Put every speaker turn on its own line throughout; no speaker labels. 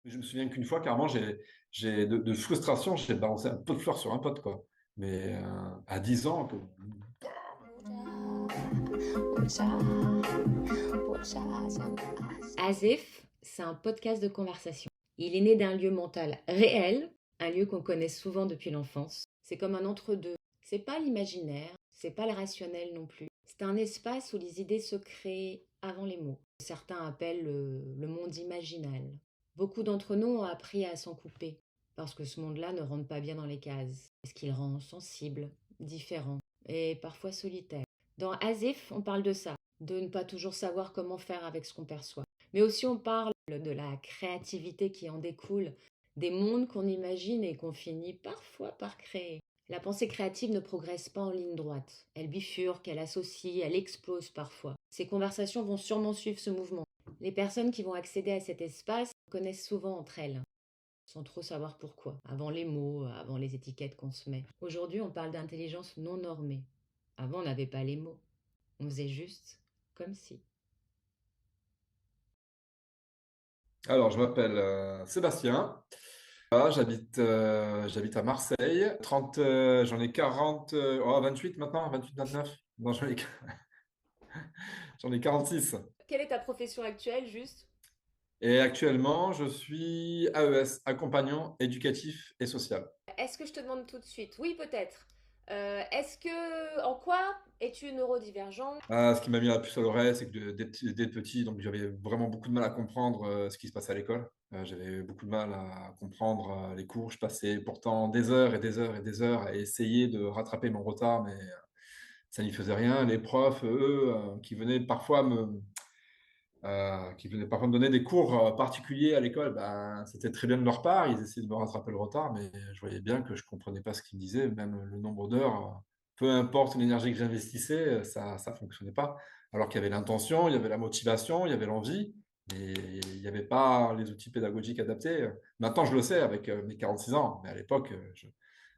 Je me souviens qu'une fois, carrément, de frustration, j'ai balancé un pot de fleurs sur un pote, quoi. Mais à 10 ans, quoi.
Azef, c'est un podcast de conversation. Il est né d'un lieu mental réel, un lieu qu'on connaît souvent depuis l'enfance. C'est comme un entre-deux. C'est pas l'imaginaire, c'est pas le rationnel non plus. C'est un espace où les idées se créent avant les mots. Certains appellent le monde imaginal. Beaucoup d'entre nous ont appris à s'en couper, parce que ce monde-là ne rentre pas bien dans les cases. Ce qui le rend sensible, différent et parfois solitaire. Dans Azef, on parle de ça, de ne pas toujours savoir comment faire avec ce qu'on perçoit. Mais aussi on parle de la créativité qui en découle, des mondes qu'on imagine et qu'on finit parfois par créer. La pensée créative ne progresse pas en ligne droite. Elle bifurque, elle associe, elle explose parfois. Ces conversations vont sûrement suivre ce mouvement. Les personnes qui vont accéder à cet espace connaissent souvent entre elles, sans trop savoir pourquoi, avant les mots, avant les étiquettes qu'on se met. Aujourd'hui, on parle d'intelligence non normée. Avant, on n'avait pas les mots. On faisait juste comme si.
Alors, je m'appelle Sébastien. Voilà, j'habite à Marseille. 30, j'en ai 40, 28 maintenant, 28, 29. Non, j'en ai 46.
Quelle est ta profession actuelle, juste?
Et actuellement, je suis AES, accompagnant éducatif et social.
Est-ce que je te demande tout de suite? Oui, peut-être. En quoi es-tu neurodivergent?
Ce qui m'a mis la puce à l'oreille, c'est que dès petit, donc j'avais vraiment beaucoup de mal à comprendre ce qui se passait à l'école. J'avais beaucoup de mal à comprendre les cours. Je passais pourtant des heures et des heures et des heures à essayer de rattraper mon retard, mais ça n'y faisait rien. Les profs, eux, qui venaient parfois me donner des cours particuliers à l'école, ben, c'était très bien de leur part. Ils essayaient de me rattraper le retard, mais je voyais bien que je comprenais pas ce qu'ils me disaient, même le nombre d'heures. Peu importe l'énergie que j'investissais, ça fonctionnait pas. Alors qu'il y avait l'intention, il y avait la motivation, il y avait l'envie, mais il n'y avait pas les outils pédagogiques adaptés. Maintenant, je le sais avec mes 46 ans, mais à l'époque, je ne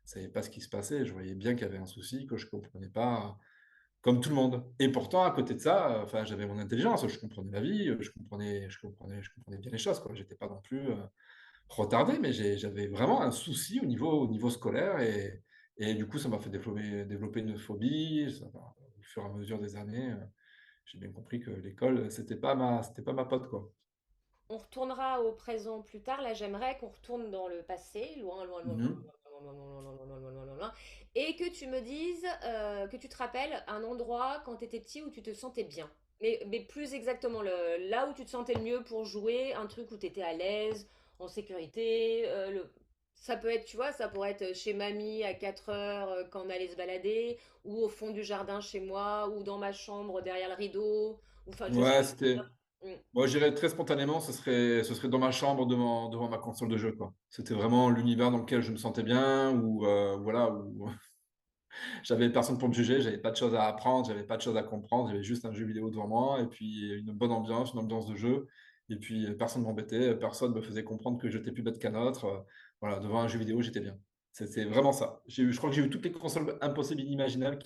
savais pas ce qui se passait. Je voyais bien qu'il y avait un souci, que je ne comprenais pas comme tout le monde. Et pourtant, à côté de ça, enfin, j'avais mon intelligence, je comprenais la vie, je comprenais bien les choses, quoi. J'étais pas non plus retardé, mais j'avais vraiment un souci au niveau scolaire et du coup, ça m'a fait développer une phobie. Au fur et à mesure des années, j'ai bien compris que l'école, c'était pas ma pote, quoi.
On retournera au présent plus tard. Là, j'aimerais qu'on retourne dans le passé, loin, loin, loin, loin,
Mhm.
loin, loin, loin, loin, loin, loin, loin, loin, loin, loin, et que tu me dises, que tu te rappelles un endroit quand tu étais petit où tu te sentais bien. Mais plus exactement, là où tu te sentais le mieux pour jouer, un truc où tu étais à l'aise, en sécurité. Ça peut être, tu vois, ça pourrait être chez mamie à 4 heures quand on allait se balader, ou au fond du jardin chez moi, ou dans ma chambre derrière le rideau. Ou, enfin, je sais
Ouais,
pas. Mm.
moi, je dirais très spontanément, ce serait dans ma chambre devant ma console de jeu, quoi. C'était vraiment l'univers dans lequel je me sentais bien, voilà, où j'avais personne pour me juger, j'avais pas de choses à apprendre, j'avais pas de choses à comprendre, j'avais juste un jeu vidéo devant moi et puis une bonne ambiance, une ambiance de jeu. Et puis personne m'embêtait, personne me faisait comprendre que j'étais plus bête qu'un autre. Voilà, devant un jeu vidéo, j'étais bien. C'était vraiment ça. Je crois que j'ai eu toutes les consoles impossibles et inimaginables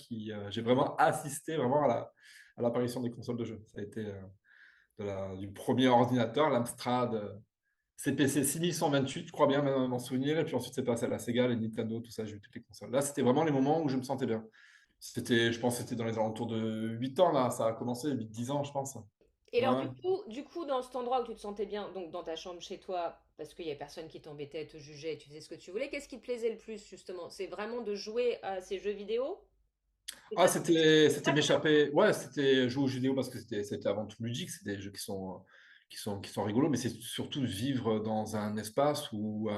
j'ai vraiment assisté vraiment à l'apparition des consoles de jeu. Ça a été du premier ordinateur, l'Amstrad CPC 6128, je crois bien m'en souvenir. Et puis ensuite, c'est passé à la Sega, les Nintendo, tout ça, j'ai eu toutes les consoles. Là, c'était vraiment les moments où je me sentais bien. Je pense que c'était dans les alentours de 8 ans, là. Ça a commencé, 8 10 ans, je pense.
Et alors,
Ouais.
du coup, dans cet endroit où tu te sentais bien, donc dans ta chambre chez toi, parce qu'il y a personne qui t'embêtait, te jugeait, tu faisais ce que tu voulais, qu'est-ce qui te plaisait le plus, justement? C'est vraiment de jouer à ces jeux vidéo? C'est
Ah,
ça?
c'était m'échapper. Ouais, c'était jouer aux jeux vidéo parce que c'était avant tout ludique. C'est des jeux qui sont rigolos, mais c'est surtout vivre dans un espace où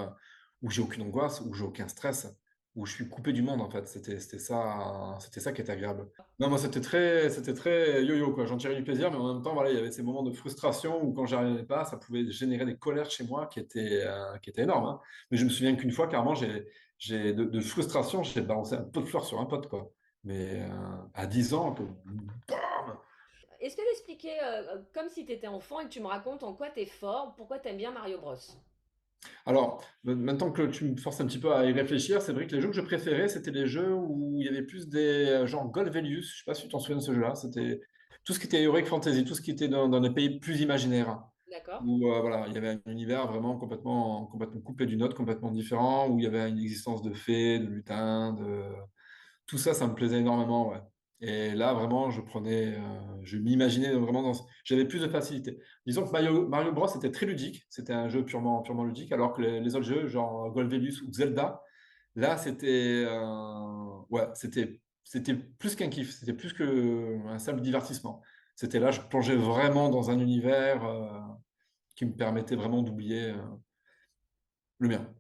j'ai aucune angoisse, où j'ai aucun stress, où je suis coupé du monde, en fait. C'était ça qui était agréable. Non, moi, c'était très yo-yo, quoi. J'en tirais du plaisir, mais en même temps, voilà, il y avait ces moments de frustration où quand j'arrivais pas, ça pouvait générer des colères chez moi qui étaient énormes, hein. Mais je me souviens qu'une fois, carrément, de frustration, j'ai balancé un pot de fleurs sur un pote, quoi. Mais à 10 ans, bam.
Est-ce que t'expliquer, comme si t'étais enfant et que tu me racontes en quoi t'es fort, pourquoi t'aimes bien Mario Bros?
Alors, maintenant que tu me forces un petit peu à y réfléchir, c'est vrai que les jeux que je préférais, c'était les jeux où il y avait plus des genre Golvelius. Je sais pas si tu t'en souviens de ce jeu-là. C'était tout ce qui était Heroic Fantasy, tout ce qui était dans des pays plus imaginaires.
D'accord.
où voilà, il y avait un univers vraiment complètement coupé du nôtre, complètement différent, où il y avait une existence de fées, de lutins, tout ça, ça me plaisait énormément, ouais. Et là, vraiment, je m'imaginais vraiment j'avais plus de facilité. Disons que Mario Bros était très ludique, c'était un jeu purement ludique, alors que les autres jeux, genre Golvelus ou Zelda, là, ouais, c'était plus qu'un kiff, c'était plus qu'un simple divertissement. C'était là, je plongeais vraiment dans un univers qui me permettait vraiment d'oublier le mien.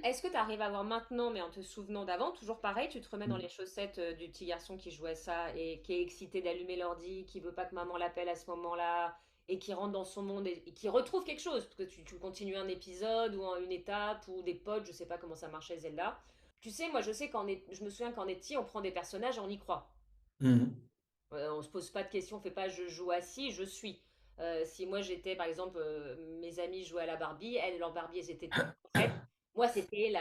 Est-ce que tu arrives à voir maintenant, mais en te souvenant d'avant, toujours pareil, tu te remets dans
Mm.
les chaussettes du petit garçon qui jouait ça et qui est excité d'allumer l'ordi, qui veut pas que maman l'appelle à ce moment-là, et qui rentre dans son monde et qui retrouve quelque chose, parce que tu continues un épisode ou une étape ou des potes, je sais pas comment ça marchait Zelda. Tu sais, moi je sais je me souviens qu'en est petit, on prend des personnages et on y croit.
Mhm.
On se pose pas de questions, on fait pas je joue assis, je suis. Si moi j'étais, par exemple, mes amis jouaient à la Barbie, elles, leurs Barbie, elles étaient toutes prêtes. Moi, c'était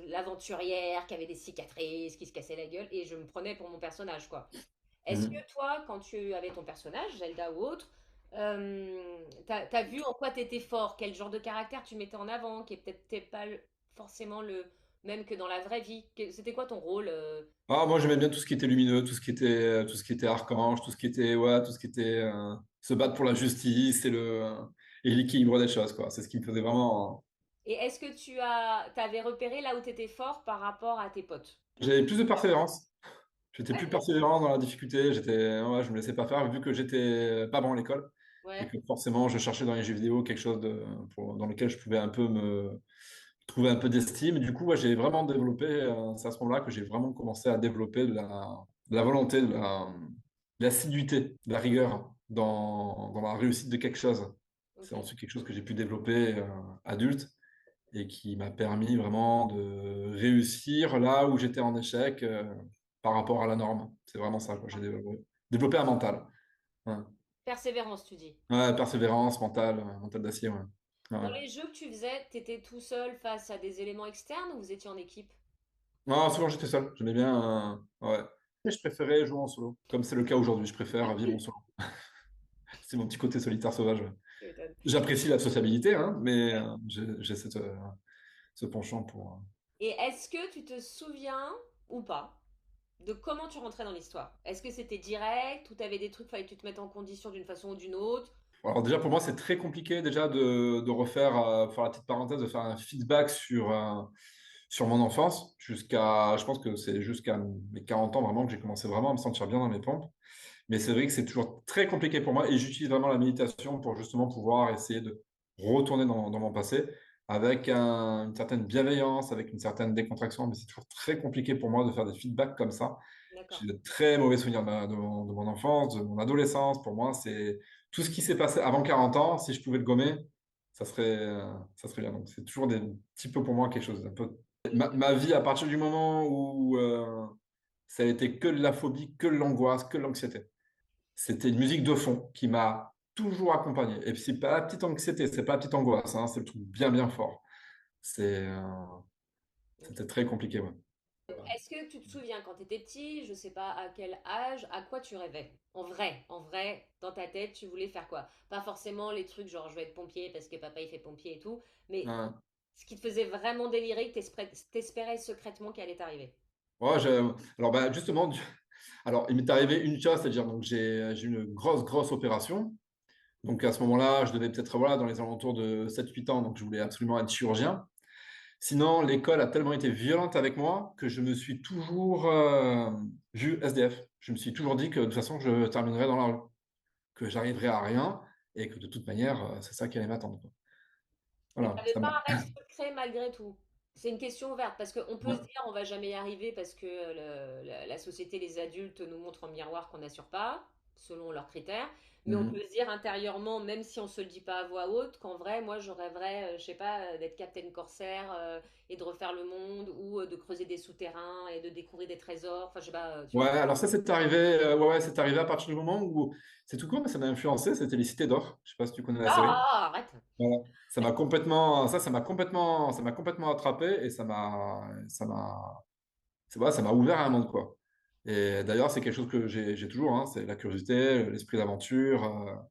l'aventurière qui avait des cicatrices, qui se cassait la gueule, et je me prenais pour mon personnage, quoi. Est-ce
Mhm.
que toi, quand tu avais ton personnage, Zelda ou autre, t'as vu en quoi t'étais fort, quel genre de caractère tu mettais en avant, qui est peut-être t'es pas forcément le même que dans la vraie vie. C'était quoi ton rôle
Ah, moi, j'aimais bien tout ce qui était lumineux, tout ce qui était archange, tout ce qui était se battre pour la justice et l'équilibre des choses, quoi. C'est ce qui me faisait vraiment.
Et est-ce que t'avais repéré là où t'étais fort par rapport à tes potes?
J'avais plus de persévérance. J'étais plus persévérant dans la difficulté. Ouais, je me laissais pas faire vu que j'étais pas bon à l'école et
Ouais,
que forcément, je cherchais dans les jeux vidéo quelque chose dans lequel je pouvais un peu me trouver un peu d'estime. Du coup, ouais, j'ai vraiment développé. C'est à ce moment-là que j'ai vraiment commencé à développer de la volonté, de l'assiduité, de la rigueur dans la réussite de quelque chose. C'est
ok.
ensuite quelque chose que j'ai pu développer adulte et qui m'a permis vraiment de réussir là où j'étais en échec par rapport à la norme. C'est vraiment ça, quoi. J'ai développé un mental. Ouais.
Persévérance, tu dis.
Ouais, persévérance, mental d'acier. Ouais.
Dans
Ouais.
les jeux que tu faisais, t'étais tout seul face à des éléments externes ou vous étiez en équipe?
Non, souvent j'étais seul. J'aimais bien. Ouais. Et je préférais jouer en solo. Comme c'est le cas aujourd'hui, je préfère vivre en solo. C'est mon petit côté solitaire sauvage.
Tu m'étonnes.
J'apprécie la sociabilité, hein, mais j'ai ce penchant pour.
Et est-ce que tu te souviens ou pas de comment tu rentrais dans l'histoire? Est-ce que c'était direct ou t'avais des trucs, fallait que tu te mettes en condition d'une façon ou d'une autre?
Alors déjà pour moi c'est très compliqué déjà de refaire, pour la petite parenthèse, de faire un feedback sur mon enfance je pense que c'est jusqu'à mes 40 ans vraiment que j'ai commencé vraiment à me sentir bien dans mes pompes. Mais c'est vrai que c'est toujours très compliqué pour moi et j'utilise vraiment la méditation pour justement pouvoir essayer de retourner dans mon passé avec une certaine bienveillance, avec une certaine décontraction, mais c'est toujours très compliqué pour moi de faire des feedbacks comme ça.
D'accord.
J'ai de très mauvais souvenirs de mon enfance, de mon adolescence. Pour moi, c'est tout ce qui s'est passé avant 40 ans. Si je pouvais le gommer, ça serait bien. Donc, c'est toujours des petit peu pour moi quelque chose d'un peu. Ma vie, à partir du moment où ça a été que de la phobie, que de l'angoisse, que de l'anxiété. C'était une musique de fond qui m'a toujours accompagné. Et puis, c'est pas la petite anxiété, c'est pas la petite angoisse, hein, c'est le truc bien fort. C'est, euh,
Ok.
C'était très compliqué, ouais.
Est-ce que tu te souviens quand tu étais petit, je sais pas à quel âge, à quoi tu rêvais? En vrai, dans ta tête, tu voulais faire quoi? Pas forcément les trucs genre je vais être pompier parce que papa il fait pompier et tout, mais
Ouais.
ce qui te faisait vraiment délirer, que t'espérais secrètement qu'elle allait t'arriver.
Ouais, alors bah, justement, alors il m'est arrivé une chose, c'est-à-dire donc j'ai eu une grosse opération. Donc à ce moment-là, je devais peut-être voilà, dans les alentours de 7 8 ans, donc je voulais absolument être chirurgien. Sinon, l'école a tellement été violente avec moi que je me suis toujours vu SDF. Je me suis toujours dit que de toute façon, je terminerais dans la rue, que j'arriverais à rien et que de toute manière, c'est ça qui allait m'attendre, quoi.
Et
Voilà,
t'avais pas un rêve secret malgré tout? C'est une question ouverte parce qu'on peut se
Ouais.
dire on va jamais y arriver parce que la société, les adultes nous montrent en miroir qu'on n'assure pas, selon leurs critères. Mais on peut
Mhm.
se dire intérieurement, même si on se le dit pas à voix haute, qu'en vrai, moi je rêverais, je sais pas, d'être Captain Corsair et de refaire le monde ou de creuser des souterrains et de découvrir des trésors. Enfin, je sais pas, tu
Ouais,
vois.
alors ça, c'est arrivé à partir du moment où, c'est tout court, mais ça m'a influencé, c'était les Cités d'Or. Je sais pas si tu connais la série.
Arrête!
Voilà. Ça m'a complètement attrapé et ça m'a ouvert à un monde, quoi. Et d'ailleurs, c'est quelque chose que j'ai toujours, hein, c'est la curiosité, l'esprit d'aventure.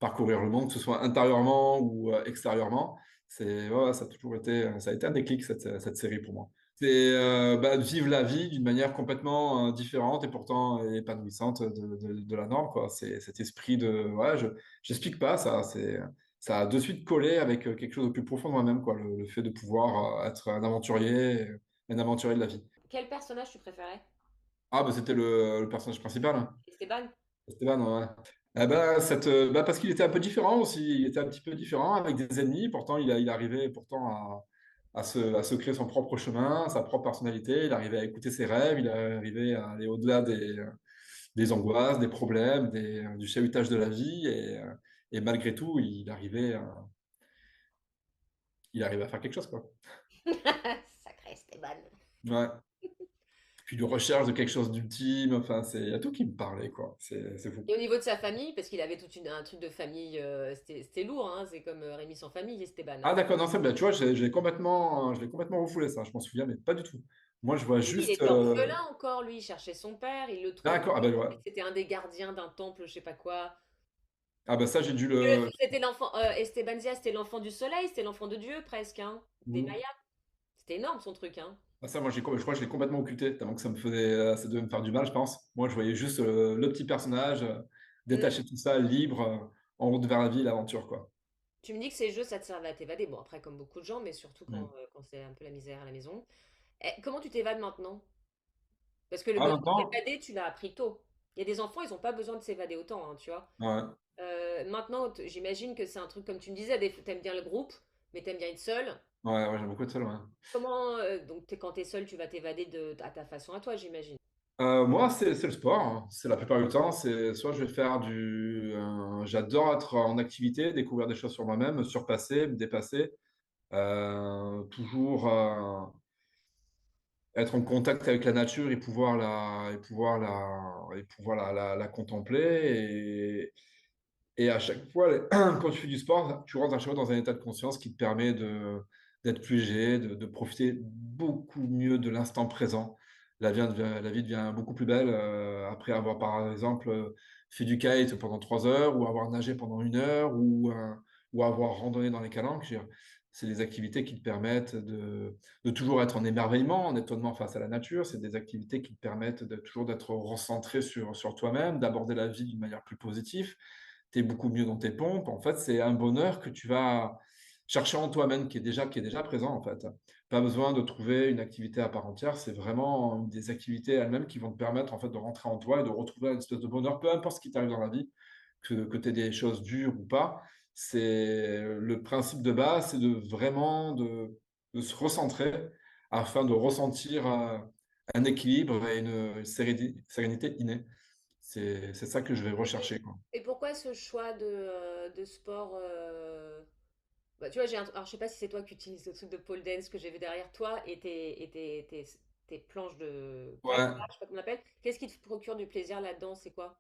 parcourir le monde, que ce soit intérieurement ou extérieurement. Ouais, ça a toujours été, ça a été un déclic, cette série pour moi. C'est bah, de vivre la vie d'une manière complètement différente et pourtant épanouissante de la norme, quoi. C'est cet esprit de, ouais, j'explique pas ça. Ça a de suite collé avec quelque chose de plus profond de moi-même, quoi. Le fait de pouvoir être un aventurier de la vie.
Quel personnage tu préférais?
Ah, bah, c'était le personnage principal, hein.
Esteban?
Esteban, ouais. Eh ben, bah, parce qu'il était un peu différent aussi. Il était un petit peu différent avec des ennemis. Pourtant, il arrivait pourtant à se créer son propre chemin, sa propre personnalité. Il arrivait à écouter ses rêves. Il arrivait à aller au-delà des angoisses, des problèmes, du chahutage de la vie. Et malgré tout, il arrivait à faire quelque chose, quoi.
Sacré Esteban.
Ouais. Puis de recherche de quelque chose d'ultime. Enfin, il y a tout qui me parlait, quoi. C'est fou.
Et au niveau de sa famille, parce qu'il avait un truc de famille, c'était lourd, hein, c'est comme Rémi sans famille, Esteban,
Ah
hein.
d'accord, non, ça, bah, tu vois, je l'ai complètement refoulé ça, je m'en souviens, mais pas du tout. Moi, je vois
Oui, il
juste...
était orphelin encore, lui, il cherchait son père, il le trouvait,
D'accord, ah bah, ouais.
c'était un des gardiens d'un temple, je sais pas quoi.
Ah bah ça, j'ai dû le...
C'était l'enfant, Esteban Zia, c'était l'enfant du soleil, c'était l'enfant de Dieu presque, hein, des
Ouh.
Mayas. C'était énorme son truc, hein.
Ah, ça, moi, je crois que je l'ai complètement occulté, tellement que ça devait me faire du mal, je pense. Moi, je voyais juste le petit personnage
Mm.
détaché de tout ça, libre, en route vers la vie, l'aventure, quoi.
Tu me dis que ces jeux, ça te servait à t'évader, bon après comme beaucoup de gens, mais surtout
Mm.
quand c'est un peu la misère à la maison. Comment tu t'évades maintenant? Parce que le
Ah,
besoin de
maintenant?
s'évader, tu l'as appris tôt. Il y a des enfants, ils n'ont pas besoin de s'évader autant, hein, tu vois.
Ouais,
Maintenant, j'imagine que c'est un truc, comme tu me disais, t'aimes bien le groupe, mais t'aimes bien être seul.
ouais, j'aime beaucoup de ça, ouais.
Comment, donc quand t'es seul, tu vas t'évader à ta façon à toi, j'imagine.
Moi, c'est le sport, hein. C'est la plupart du temps. C'est soit je vais faire j'adore être en activité, découvrir des choses sur moi-même, me surpasser, me dépasser. Toujours être en contact avec la nature et pouvoir la contempler. Et à chaque fois, quand tu fais du sport, tu rentres à chaque fois dans un état de conscience qui te permet d'être plus léger, de profiter beaucoup mieux de l'instant présent. La vie devient beaucoup plus belle après avoir, par exemple, fait du kite pendant 3 heures ou avoir nagé pendant 1 heure ou avoir randonné dans les calanques. Je veux dire, c'est des activités qui te permettent de toujours être en émerveillement, en étonnement face à la nature. C'est des activités qui te permettent de toujours d'être recentré sur toi-même, d'aborder la vie d'une manière plus positive. Tu es beaucoup mieux dans tes pompes. En fait, c'est un bonheur que tu vas chercher en toi-même, qui est déjà présent, en fait. Pas besoin de trouver une activité à part entière. C'est vraiment une des activités elles-mêmes qui vont te permettre, en fait, de rentrer en toi et de retrouver une espèce de bonheur, peu importe ce qui t'arrive dans la vie, que tu aies des choses dures ou pas. C'est le principe de base, c'est de se recentrer afin de ressentir un équilibre et une sérénité innée. C'est ça que je vais
Et,
rechercher, quoi.
et pourquoi ce choix de sport bah, tu vois, alors je sais pas si c'est toi qui utilises le truc de pole dance que j'ai vu derrière toi tes planches de kite, là,
Ouais.
je sais pas comment on appelle. Qu'est-ce qui te procure du plaisir là-dedans? C'est quoi?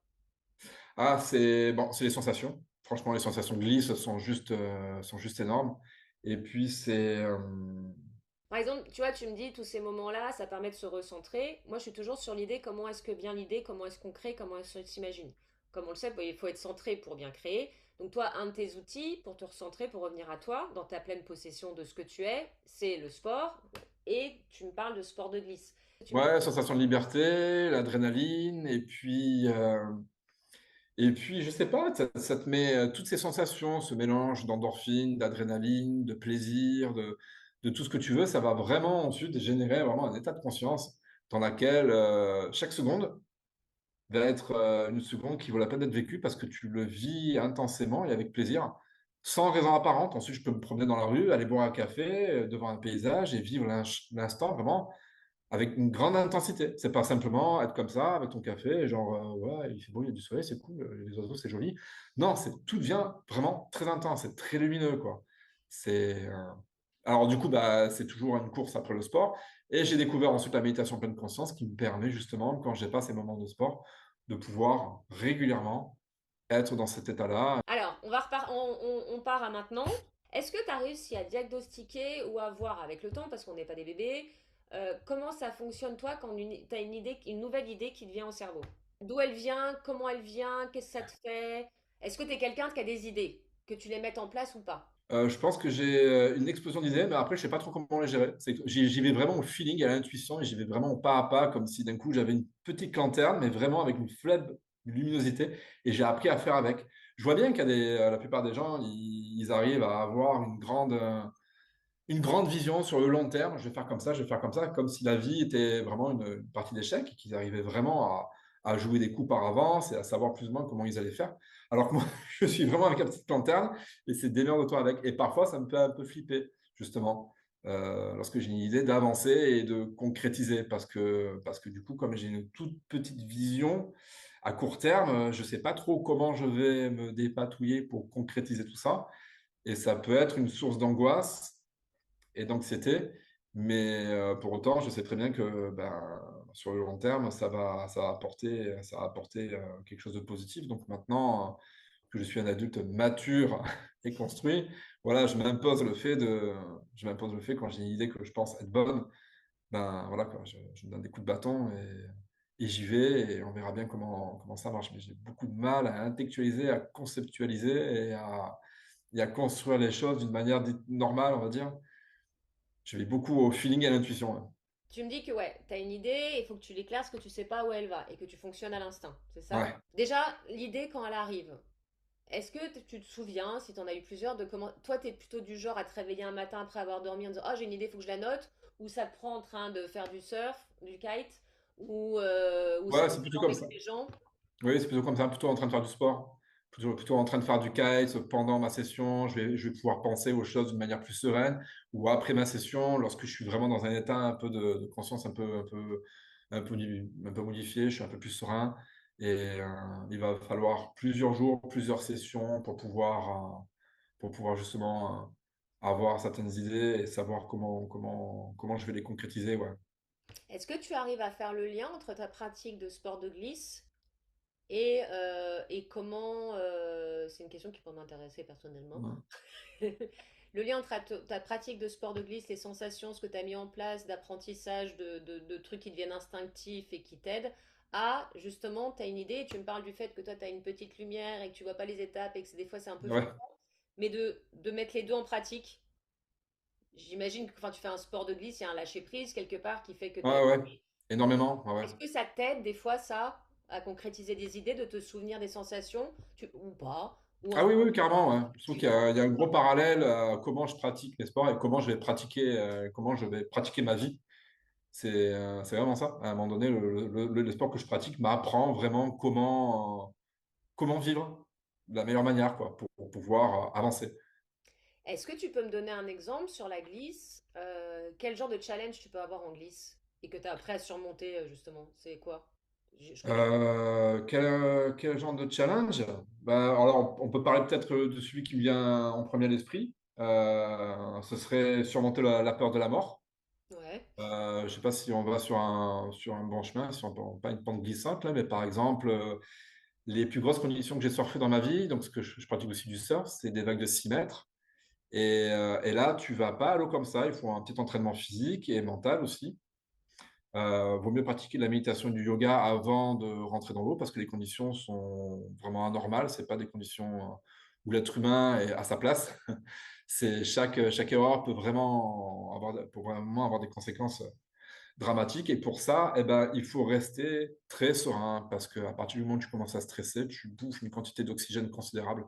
Ah, c'est bon, c'est les sensations. Franchement, les sensations de glisse sont juste énormes. Et puis,
Par exemple, tu vois, tu me dis tous ces moments-là, ça permet de se recentrer. Moi, je suis toujours sur l'idée, comment est-ce que bien l'idée, comment est-ce qu'on crée, comment est-ce qu'on s'imagine. Comme on le sait, bah, il faut être centré pour bien créer. Donc toi, un de tes outils pour te recentrer, pour revenir à toi, dans ta pleine possession de ce que tu es, c'est le sport. Et tu me parles de sport de glisse. Tu me dis,
ouais, sensation de liberté, l'adrénaline, et puis, je sais pas, ça te met toutes ces sensations, ce mélange d'endorphine, d'adrénaline, de plaisir, de tout ce que tu veux, ça va vraiment ensuite générer vraiment un état de conscience dans laquelle chaque seconde va être une seconde qui vaut la peine d'être vécue parce que tu le vis intensément et avec plaisir, sans raison apparente. Ensuite, je peux me promener dans la rue, aller boire un café devant un paysage et vivre l'instant vraiment avec une grande intensité. C'est pas simplement être comme ça avec ton café, et genre, ouais, il fait beau, il y a du soleil, c'est cool, les oiseaux, c'est joli. Non, tout devient vraiment très intense, c'est très lumineux, quoi. C'est, alors, du coup, bah, c'est toujours une course après le sport. Et j'ai découvert ensuite la méditation pleine conscience qui me permet justement, quand j'ai pas ces moments de sport, de pouvoir régulièrement être dans cet état-là.
alors, on part à maintenant. Est-ce que tu as réussi à diagnostiquer ou à voir avec le temps, parce qu'on n'est pas des bébés, comment ça fonctionne toi quand tu as une idée, une nouvelle idée qui te vient au cerveau? D'où elle vient, comment elle vient, qu'est-ce que ça te fait? Est-ce que tu es quelqu'un qui a des idées, que tu les mettes en place ou pas?
Je pense que j'ai une explosion d'idées, mais après, je sais pas trop comment les gérer. C'est que j'y vais vraiment au feeling, à l'intuition, et j'y vais vraiment au pas à pas, comme si d'un coup j'avais une petite lanterne, mais vraiment avec une faible luminosité, et j'ai appris à faire avec. Je vois bien qu'il y a la plupart des gens, ils arrivent à avoir une grande vision sur le long terme. Je vais faire comme ça, je vais faire comme si la vie était vraiment une partie d'échecs et qu'ils arrivaient vraiment à jouer des coups par avance et à savoir plus ou moins comment ils allaient faire. Alors que moi, je suis vraiment avec la petite lanterne et c'est démerde-toi avec. Et parfois, ça me fait un peu flipper, justement, lorsque j'ai une idée d'avancer et de concrétiser. Parce que du coup, comme j'ai une toute petite vision à court terme, je ne sais pas trop comment je vais me dépatouiller pour concrétiser tout ça. Et ça peut être une source d'angoisse et d'anxiété. Mais pour autant, je sais très bien que ben, sur le long terme, ça va apporter quelque chose de positif. Donc maintenant que je suis un adulte mature et construit, voilà, je m'impose le fait quand j'ai une idée que je pense être bonne, ben voilà quoi, je me donne des coups de bâton et j'y vais et on verra bien comment ça marche. Mais j'ai beaucoup de mal à intellectualiser, à conceptualiser et à construire les choses d'une manière dite normale, on va dire. Je vais beaucoup au feeling et à l'intuition, ouais.
Tu me dis que ouais, tu as une idée, il faut que tu l'éclaires parce que tu sais pas où elle va et que tu fonctionnes à l'instinct, c'est ça?
Ouais.
Déjà, l'idée quand elle arrive, est-ce que tu te souviens, si tu en as eu plusieurs, de comment... Toi, tu es plutôt du genre à te réveiller un matin après avoir dormi en disant «Ah, j'ai une idée, il faut que je la note», ou ça te prend en train de faire du surf, du kite, ou c'est
Ouais,
en
c'est plutôt
discutant
comme
avec
ça.
les gens?
Oui, c'est plutôt comme ça, plutôt en train de faire du sport, plutôt en train de faire du kite pendant ma session. Je vais pouvoir penser aux choses d'une manière plus sereine. Ou après ma session, lorsque je suis vraiment dans un état un peu de conscience un peu modifié, je suis un peu plus serein. Et il va falloir plusieurs jours, plusieurs sessions pour pouvoir justement avoir certaines idées et savoir comment je vais les concrétiser. Ouais.
Est-ce que tu arrives à faire le lien entre ta pratique de sport de glisse et comment... c'est une question qui peut m'intéresser personnellement.
Ouais.
Le lien entre ta pratique de sport de glisse, les sensations, ce que tu as mis en place d'apprentissage, de trucs qui deviennent instinctifs et qui t'aident, à justement, tu as une idée, et tu me parles du fait que toi, tu as une petite lumière et que tu vois pas les étapes et que des fois c'est un peu
Ouais.
flippant, mais de mettre les deux en pratique. J'imagine que quand tu fais un sport de glisse, il y a un lâcher-prise quelque part qui fait que tu as...
Ouais, ouais. Énormément. Ouais, ouais.
Est-ce que ça t'aide des fois, ça, à concrétiser des idées, de te souvenir des sensations, ou pas, ou un
Ah oui,
sport
oui, carrément. Ouais. Je trouve
tu
qu'il y a, il y a un gros parallèle à comment je pratique mes sports et comment je vais pratiquer ma vie. C'est vraiment ça. À un moment donné, le sport que je pratique m'apprend vraiment comment vivre de la meilleure manière quoi, pour pouvoir avancer.
Est-ce que tu peux me donner un exemple sur la glisse? Quel genre de challenge tu peux avoir en glisse et que tu as appris à surmonter justement? C'est quoi? Je connais.
Quel genre de challenge? Ben, alors, on peut parler peut-être de celui qui me vient en premier à l'esprit. Ce serait surmonter la peur de la mort.
Ouais.
Je ne sais pas si on va sur un bon chemin, si on prend pas une pente glissante, là, mais par exemple, les plus grosses conditions que j'ai surfées dans ma vie, donc ce que je pratique aussi du surf, c'est des vagues de 6 mètres. Et là, tu vas pas à l'eau comme ça, il faut un petit entraînement physique et mental aussi. Vaut mieux pratiquer de la méditation et du yoga avant de rentrer dans l'eau parce que les conditions sont vraiment anormales. C'est pas des conditions où l'être humain est à sa place. Chaque erreur peut vraiment avoir des conséquences dramatique. Et pour ça, eh ben, il faut rester très serein parce qu'à partir du moment où tu commences à stresser, tu bouffes une quantité d'oxygène considérable.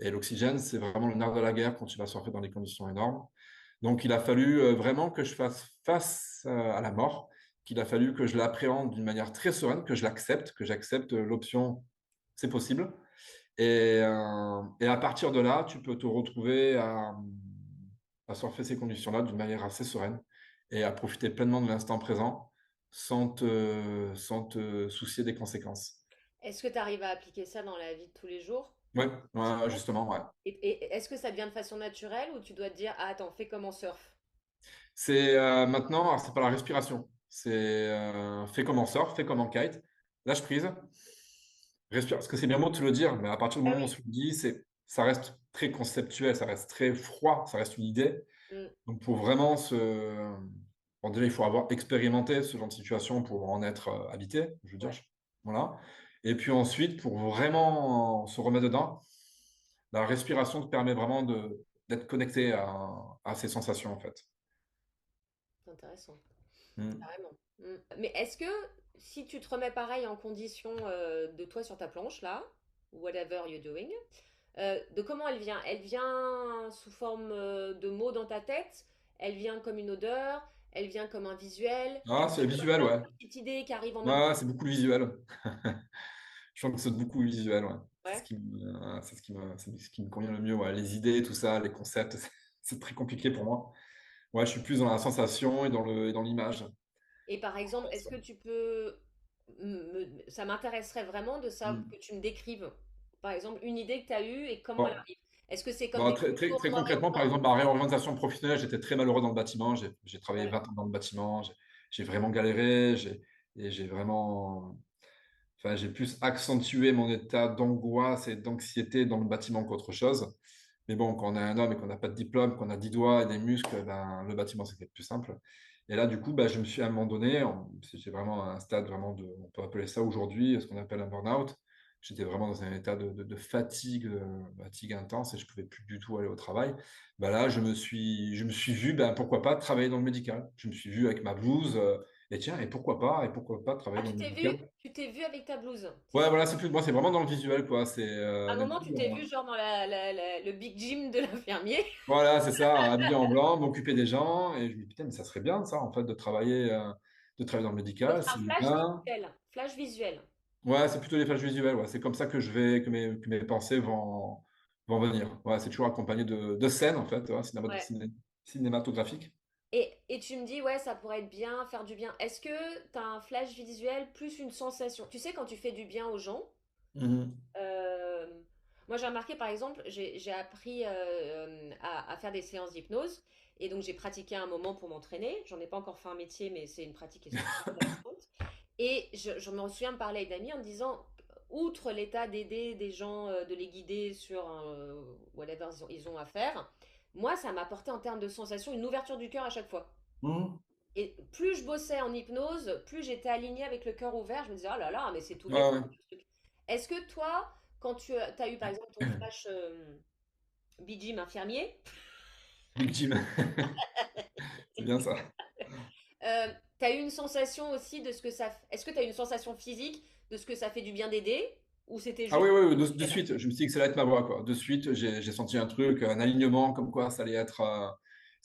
Et l'oxygène, c'est vraiment le nerf de la guerre quand tu vas surfer dans des conditions énormes. Donc, il a fallu vraiment que je fasse face à la mort, qu'il a fallu que je l'appréhende d'une manière très sereine, que j'accepte l'option c'est possible. Et à partir de là, tu peux te retrouver à surfer ces conditions-là d'une manière assez sereine et à profiter pleinement de l'instant présent sans te soucier des conséquences.
Est-ce que tu arrives à appliquer ça dans la vie de tous les jours?
Ouais, ouais, justement, ouais.
Et est-ce que ça devient de façon naturelle ou tu dois te dire, ah attends, fais comme en surf?
C'est maintenant, alors, c'est pas la respiration. C'est fais comme en surf, fais comme en kite, lâche prise, respire. Parce que c'est bien beau de te le dire, mais à partir du
Ah
moment où on
oui.
se le dit, ça reste très conceptuel, ça reste très froid, ça reste une idée.
Mm.
Donc, pour vraiment bon, déjà, il faut avoir expérimenté ce genre de situation pour en être habité, je veux dire.
Ouais.
Voilà. Et puis ensuite, pour vraiment se remettre dedans, la respiration te permet vraiment d'être connecté à ces sensations, en fait.
C'est intéressant.
Mm.
Carrément. Mais est-ce que si tu te remets pareil en condition de toi sur ta planche là, whatever you're doing, de comment elle vient? Elle vient sous forme de mots dans ta tête, elle vient comme une odeur, elle vient comme un visuel, elle
Ah, c'est
vient comme
visuel,
plein
ouais.
de petites idées qui arrivent en même
Ouais,
temps.
c'est beaucoup le visuel. Je pense que c'est beaucoup le visuel, ouais.
Ouais.
C'est ce qui me convient le mieux, ouais. Les idées, tout ça, les concepts, c'est très compliqué pour moi. Ouais, je suis plus dans la sensation et dans l'image.
Et par exemple, est-ce que tu peux... ça m'intéresserait vraiment de savoir
Mm.
que tu me décrives, par exemple, une idée que tu as eue et comment elle
Bon.
arrive. Est-ce que c'est comme
Bon,
des contours
très
noirs et
concrètement, par
blancs?
exemple, ma réorientation professionnelle, j'étais très malheureux dans le bâtiment. J'ai travaillé
Ouais.
20 ans dans le bâtiment. J'ai vraiment galéré. Et j'ai vraiment. Enfin, j'ai plus accentué mon état d'angoisse et d'anxiété dans le bâtiment qu'autre chose. Mais bon, quand on est un homme et qu'on n'a pas de diplôme, qu'on a 10 doigts et des muscles, ben, le bâtiment, c'était plus simple. Et là, du coup, ben, je me suis à un moment donné, c'était vraiment un stade vraiment de, on peut appeler ça aujourd'hui, ce qu'on appelle un burn-out. J'étais vraiment dans un état de fatigue, fatigue intense et je pouvais plus du tout aller au travail. Ben là, je me suis vu, ben, pourquoi pas travailler dans le médical. Je me suis vu avec ma blouse, et tiens, et pourquoi pas travailler
Ah,
dans le médical.
tu t'es vu avec ta blouse, c'est
Ouais,
ça?
voilà, c'est plus, moi, c'est vraiment dans le visuel, quoi.
À un
Du
moment,
coup,
tu t'es vu genre dans le big gym de l'infirmier.
voilà, c'est ça, habillé en blanc, m'occuper des gens. Et je me dis, putain, mais ça serait bien, ça, en fait, de travailler dans le
Donc,
médical.
c'est un
C'est
flash
bien.
visuel. Flash visuel.
Ouais, c'est plutôt les pages visuelles. Ouais. C'est comme ça que que mes pensées vont venir. Ouais, c'est toujours accompagné de scènes, en fait, ouais,
Ouais.
cinématographiques.
Et tu me dis, ouais, ça pourrait être bien, faire du bien. Est-ce que tu as un flash visuel plus une sensation? Tu sais, quand tu fais du bien aux gens,
Mhm.
euh, moi j'ai remarqué par exemple, j'ai appris à faire des séances d'hypnose. Et donc j'ai pratiqué un moment pour m'entraîner. J'en ai pas encore fait un métier, mais c'est une pratique qui est super intéressante. Et je me souviens me parler avec d'amis en me disant, outre l'état d'aider des gens, de les guider sur whatever ils ont à faire, moi, ça m'a apporté en termes de sensation une ouverture du cœur à chaque fois.
Mhm.
Et plus je bossais en hypnose, plus j'étais alignée avec le cœur ouvert. Je me disais, oh là là, mais c'est tout
Ouais,
bête.
ouais.
Ce truc. Est-ce que toi, quand tu as eu par exemple ton flash Bee infirmier,
Big Jim. C'est bien ça.
tu as eu une sensation aussi de ce que ça... Est-ce que tu as eu une sensation physique de ce que ça fait du bien d'aider? Ou c'était
Ah
juste...
oui, oui, oui, de suite, je me suis dit que ça allait être ma voix, quoi. De suite, j'ai senti un truc, un alignement, comme quoi ça allait être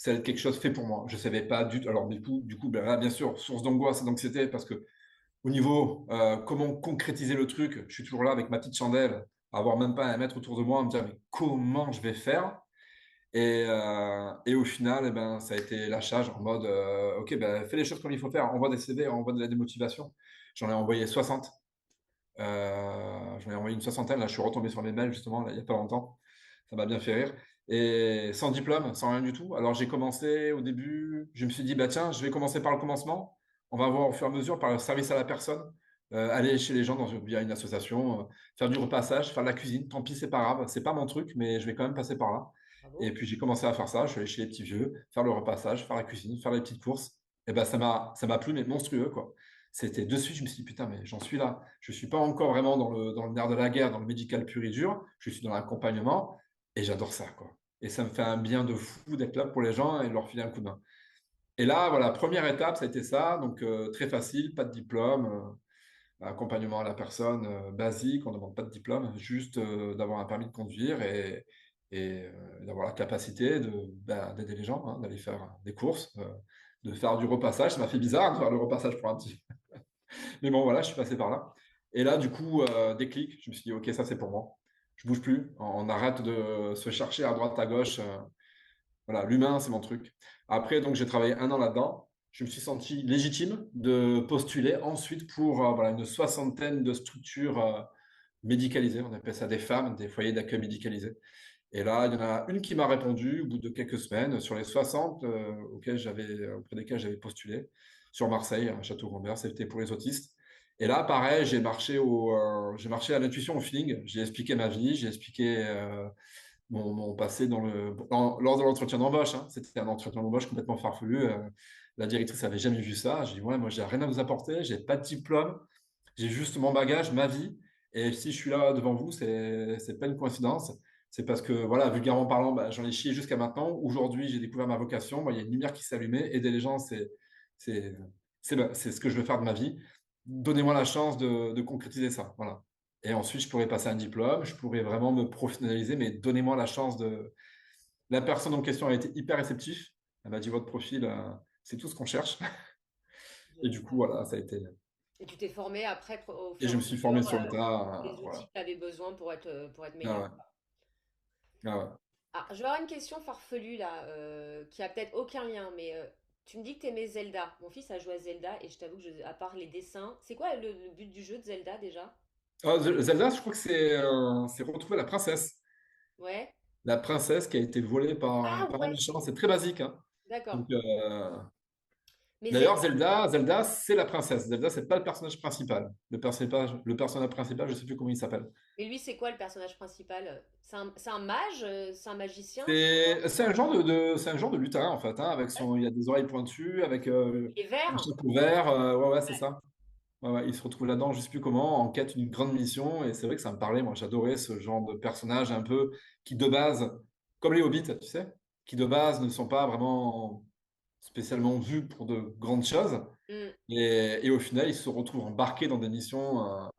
quelque chose fait pour moi. Je savais pas du tout. Alors, du coup ben là, bien sûr, source d'angoisse et d'anxiété, parce que au niveau comment concrétiser le truc, je suis toujours là avec ma petite chandelle, à avoir même pas un mètre autour de moi, à me dire, mais comment je vais faire? Et au final, eh ben, ça a été lâchage en mode, OK, ben, fais les choses comme il faut faire, envoie des CV, envoie de la démotivation. J'en ai envoyé 60. J'en ai envoyé une soixantaine. Là, je suis retombé sur mes mails, justement, là, il n'y a pas longtemps. Ça m'a bien fait rire. Et sans diplôme, sans rien du tout. Alors, j'ai commencé au début, je me suis dit, bah tiens, je vais commencer par le commencement. On va voir au fur et à mesure par le service à la personne. Aller chez les gens via une association, faire du repassage, faire de la cuisine. Tant pis, c'est pas grave. C'est pas mon truc, mais je vais quand même passer par là. Et
Bravo.
puis, j'ai commencé à faire ça. Je suis allé chez les petits vieux, faire le repassage, faire la cuisine, faire les petites courses. Et ben, ça m'a plu, mais monstrueux, quoi. C'était de suite, je me suis dit, putain, mais j'en suis là. Je ne suis pas encore vraiment dans le nerf de la guerre, dans le médical pur et dur. Je suis dans l'accompagnement et j'adore ça, quoi. Et ça me fait un bien de fou d'être là pour les gens et de leur filer un coup de main. Et là, voilà, première étape, ça a été ça. Donc, très facile, pas de diplôme, accompagnement à la personne basique, on ne demande pas de diplôme, juste d'avoir un permis de conduire et d'avoir la capacité d'aider les gens, hein, d'aller faire des courses, de faire du repassage. Ça m'a fait bizarre de faire le repassage pour un petit. Mais bon, voilà, je suis passé par là. Et là, du coup, déclic, je me suis dit, OK, ça c'est pour moi. Je bouge plus. On arrête de se chercher à droite, à gauche. Voilà, l'humain, c'est mon truc. Après, donc, j'ai travaillé un an là-dedans. Je me suis senti légitime de postuler ensuite pour voilà, une soixantaine de structures médicalisées. On appelle ça des femmes, des foyers d'accueil médicalisés. Et là, il y en a une qui m'a répondu au bout de quelques semaines sur les 60 auprès desquelles j'avais postulé sur Marseille, à Château-Gombert, c'était pour les autistes. Et là, pareil, j'ai marché à l'intuition, au feeling. J'ai expliqué ma vie, j'ai expliqué mon passé lors de l'entretien d'embauche, hein. C'était un entretien d'embauche complètement farfelu. La directrice n'avait jamais vu ça. J'ai dit, ouais, moi, j'ai rien à vous apporter, j'ai pas de diplôme. J'ai juste mon bagage, ma vie. Et si je suis là devant vous, c'est pas une coïncidence. C'est parce que, voilà, vulgairement parlant, bah, j'en ai chié jusqu'à maintenant. Aujourd'hui, j'ai découvert ma vocation. Moi, il y a une lumière qui s'est allumée. Aider les gens, c'est, c'est ce que je veux faire de ma vie. Donnez-moi la chance de concrétiser ça. Voilà. Et ensuite, je pourrais passer un diplôme. Je pourrais vraiment me professionnaliser, mais donnez-moi la chance de. La personne en question a été hyper réceptive. Elle m'a dit, votre profil, c'est tout ce qu'on cherche. Et du coup,
Génial.
voilà, ça a été.
Et tu t'es formé après au
Et
fur
je
et
me
à
suis formé
mesure
sur le tas.
les outils
Voilà.
que tu avais besoin pour être
Ah
meilleur.
ouais. Ah ouais.
Ah, je vais avoir une question farfelue là, qui a peut-être aucun lien, mais tu me dis que tu aimais Zelda. Mon fils a joué à Zelda et je t'avoue que à part les dessins, c'est quoi le but du jeu de Zelda déjà?
Ah, Zelda, je crois que c'est retrouver la princesse.
Ouais.
La princesse qui a été volée
Ah
par un
ouais,
méchant. C'est très basique, hein.
d'accord.
Donc,
Mais
d'ailleurs,
Zelda,
Zelda, c'est la princesse. Zelda, c'est pas le personnage principal. Le personnage principal, je sais plus comment il s'appelle.
mais lui c'est quoi le personnage principal? C'est un mage? C'est un magicien?
C'est un genre c'est un genre de lutin, en fait, hein, avec il y a des oreilles pointues, avec
Il est
un
vert?
chapeau vert. Ouais, ouais, c'est ça. Ouais, ouais, il se retrouve là-dedans, je sais plus comment, en quête d'une grande mission. Et c'est vrai que ça me parlait. Moi, j'adorais ce genre de personnage un peu qui, de base, comme les hobbits, tu sais, qui de base ne sont pas vraiment spécialement vus pour de grandes choses.
Hmm.
Et au final, ils se retrouvent embarqués dans des missions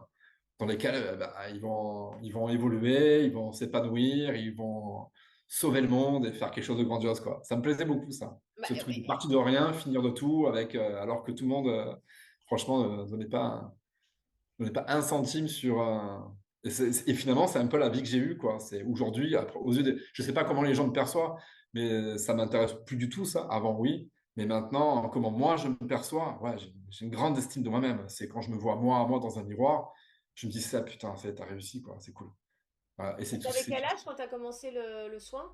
dans lesquelles bah, ils vont évoluer, ils vont s'épanouir, ils vont sauver le monde et faire quelque chose de grandiose, quoi. Ça me plaisait beaucoup, ça.
Bah,
Ce truc de partir de rien, finir de tout, alors que tout le monde, franchement, ne donnait pas un centime sur. Et finalement, c'est un peu la vie que j'ai eue, quoi. C'est aujourd'hui, aux yeux je sais pas comment les gens me perçoivent, mais ça m'intéresse plus du tout, ça. Avant, oui. Mais maintenant, comment moi je me perçois, ouais, j'ai une grande estime de moi-même. C'est quand je me vois moi dans un miroir, je me dis ça, putain, t'as réussi, quoi. C'est cool. Voilà. Et c'est tout,
t'avais
c'est
quel
tout.
âge quand t'as commencé le soin?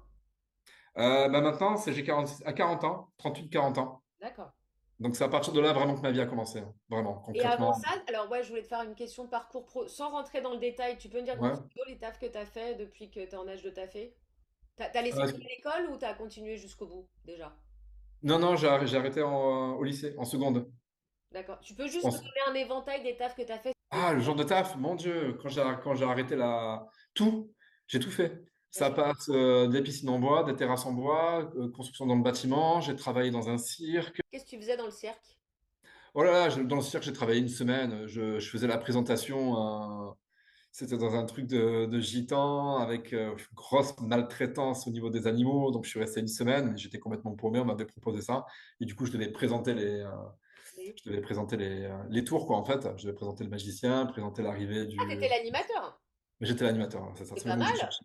Bah maintenant, j'ai 46 à 40 ans, 38 40 ans.
D'accord.
Donc c'est à partir de là vraiment que ma vie a commencé, hein. Vraiment,
Et avant
concrètement.
ça, alors ouais, je voulais te faire une question de parcours pro, sans rentrer dans le détail. Tu peux me dire grosso
Ouais.
modo les tafs que t'as fait depuis que t'es en âge de taffer? T'as laissé
Euh,
tomber l'école ou t'as continué jusqu'au bout déjà?
non, non, j'ai arrêté au lycée, en seconde.
D'accord. Tu peux juste me donner un éventail des tafs que t'as fait?
Ah, le genre de taf, mon Dieu, quand j'ai arrêté tout, j'ai tout fait. Ça
Vas-y.
passe des piscines en bois, des terrasses en bois, construction dans le bâtiment, j'ai travaillé dans un cirque.
Qu'est-ce que tu faisais dans le cirque?
Oh là là, dans le cirque, j'ai travaillé une semaine. Je faisais la présentation, c'était dans un truc de gitan avec une grosse maltraitance au niveau des animaux. Donc je suis resté une semaine, mais j'étais complètement paumé, on m'avait proposé ça. Et du coup, je devais présenter les tours, quoi, en fait. Je devais présenter le magicien, présenter l'arrivée
Ah, t'étais
du.
l'animateur.
Mais j'étais l'animateur, hein, c'est ça.
C'est
C'est le
pas
mot que je
mal.
cherchais.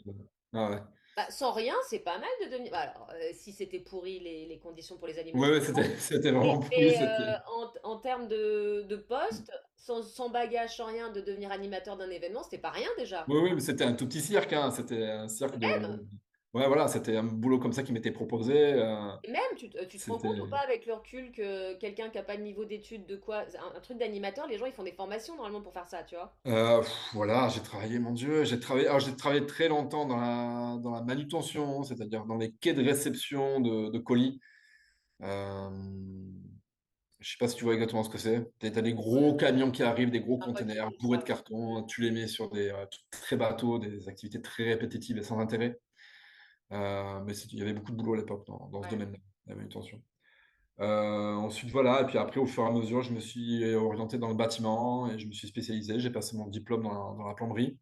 Ah ouais.
Bah, sans rien, c'est pas mal de devenir. Bah, alors, si c'était pourri les conditions pour les animaux,
Ouais,
c'est
ouais,
autre chose.
c'était vraiment pourri.
Mais en termes de poste, sans bagage, sans rien, de devenir animateur d'un événement, c'était pas rien déjà.
Oui, oui, mais c'était un tout petit cirque, hein. C'était un cirque
Même,
Ouais, voilà, c'était un boulot comme ça qui m'était proposé.
et même tu te rends compte ou
C'était.
pas avec le recul que quelqu'un qui a pas de niveau d'études, de quoi, un truc d'animateur, les gens ils font des formations normalement pour faire ça, tu vois.
Voilà, j'ai travaillé, mon Dieu, j'ai travaillé très longtemps dans la manutention, c'est-à-dire dans les quais de réception de colis. Euh, je sais pas si tu vois exactement ce que c'est. T'as des gros camions qui arrivent, des gros
Je crois pas qu'ils
containers
font
bourrés de
ça.
carton. Tu les mets sur des trucs très bateaux, des activités très répétitives et sans intérêt. Mais il y avait beaucoup de boulot à l'époque dans ce
Ouais.
domaine-là, la manutention. Ensuite, voilà. Et puis après, au fur et à mesure, je me suis orienté dans le bâtiment et je me suis spécialisé. J'ai passé mon diplôme dans la plomberie.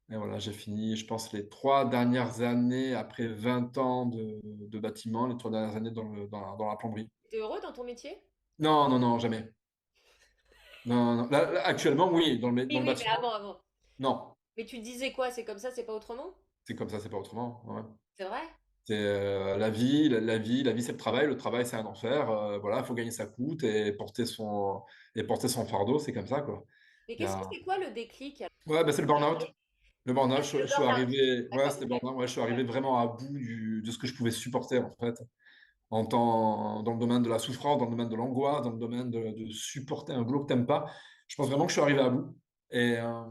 Et voilà, j'ai fini, je pense, les 3 dernières années, après 20 ans de bâtiment, les 3 dernières années dans la plomberie.
T'es heureux dans ton métier?
Non, non, non, jamais. Non, non. Actuellement, oui,
Oui,
dans le
oui, mais
bâtiment,
avant.
non.
Mais tu te disais quoi? C'est comme ça, c'est pas autrement?
C'est comme ça, c'est pas autrement. Ouais.
C'est vrai?
C'est la vie, c'est le travail, c'est un enfer. Voilà, il faut gagner sa croûte et porter son fardeau, c'est comme ça, quoi.
Mais
Il y
qu'est-ce que
a...
c'est quoi le déclic?
Ouais, bah, c'est le burn-out. Le burn-out,
Le
je suis
burn-out.
arrivé, ouais,
D'accord,
c'était
ok.
burn-out, ouais, je suis arrivé vraiment à bout de ce que je pouvais supporter, en fait. Dans le domaine de la souffrance, dans le domaine de l'angoisse, dans le domaine de supporter un boulot que t'aimes pas. Je pense vraiment que je suis arrivé à bout. Et, euh,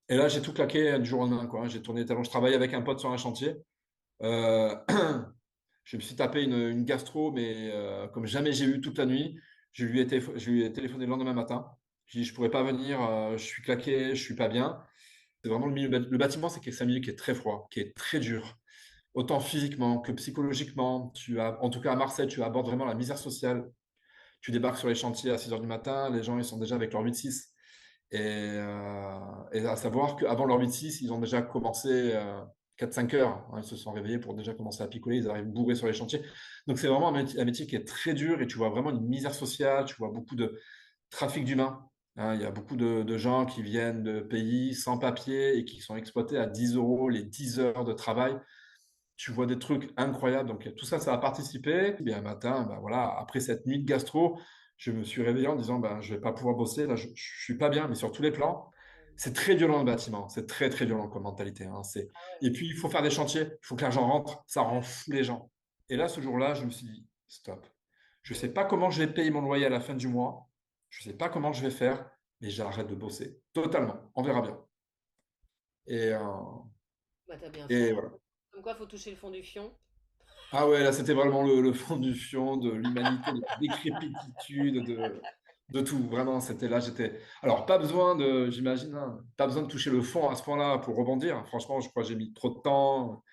et là, j'ai tout claqué du jour au lendemain, quoi. J'ai tourné les talons. Je travaillais avec un pote sur un chantier. Euh, je me suis tapé une gastro, mais comme jamais j'ai eu toute la nuit. Je lui ai téléphoné le lendemain matin. Je dis, je pourrais pas venir, je suis claqué, je suis pas bien. C'est vraiment le bâtiment, c'est un milieu qui est très froid, qui est très dur. Autant physiquement que psychologiquement. En tout cas à Marseille, tu abordes vraiment la misère sociale. Tu débarques sur les chantiers à 6 heures du matin, les gens ils sont déjà avec leur 8-6. Et à savoir qu'avant leur 8-6, ils ont déjà commencé 4-5 heures, hein. Ils se sont réveillés pour déjà commencer à picoler, ils arrivent bourrés sur les chantiers. Donc c'est vraiment un métier qui est très dur et tu vois vraiment une misère sociale, tu vois beaucoup de trafic d'humains, hein. Il y a beaucoup de gens qui viennent de pays sans papier et qui sont exploités à 10 euros les 10 heures de travail. Tu vois des trucs incroyables. Donc tout ça, ça a participé. Et un matin, ben voilà, après cette nuit de gastro, je me suis réveillé en disant, ben, je vais pas pouvoir bosser, là, je suis pas bien, mais sur tous les plans. C'est très violent le bâtiment, c'est très très violent comme mentalité, hein. Et puis il faut faire des chantiers, il faut que l'argent rentre, ça rend fou les gens. Et là, ce jour-là, je me suis dit, stop. Je sais pas comment je vais payer mon loyer à la fin du mois, je sais pas comment je vais faire, mais j'arrête de bosser totalement. On verra bien. Et, euh,
Bah, t'as bien fait.
et voilà.
Comme quoi, faut toucher le fond du fion.
Ah ouais, là, c'était vraiment le fond du fion de l'humanité, de la décrépitude, de tout. Vraiment, c'était là, j'étais. Alors, pas besoin de, j'imagine, hein, pas besoin de toucher le fond à ce point-là pour rebondir. Franchement, je crois que j'ai mis trop de temps.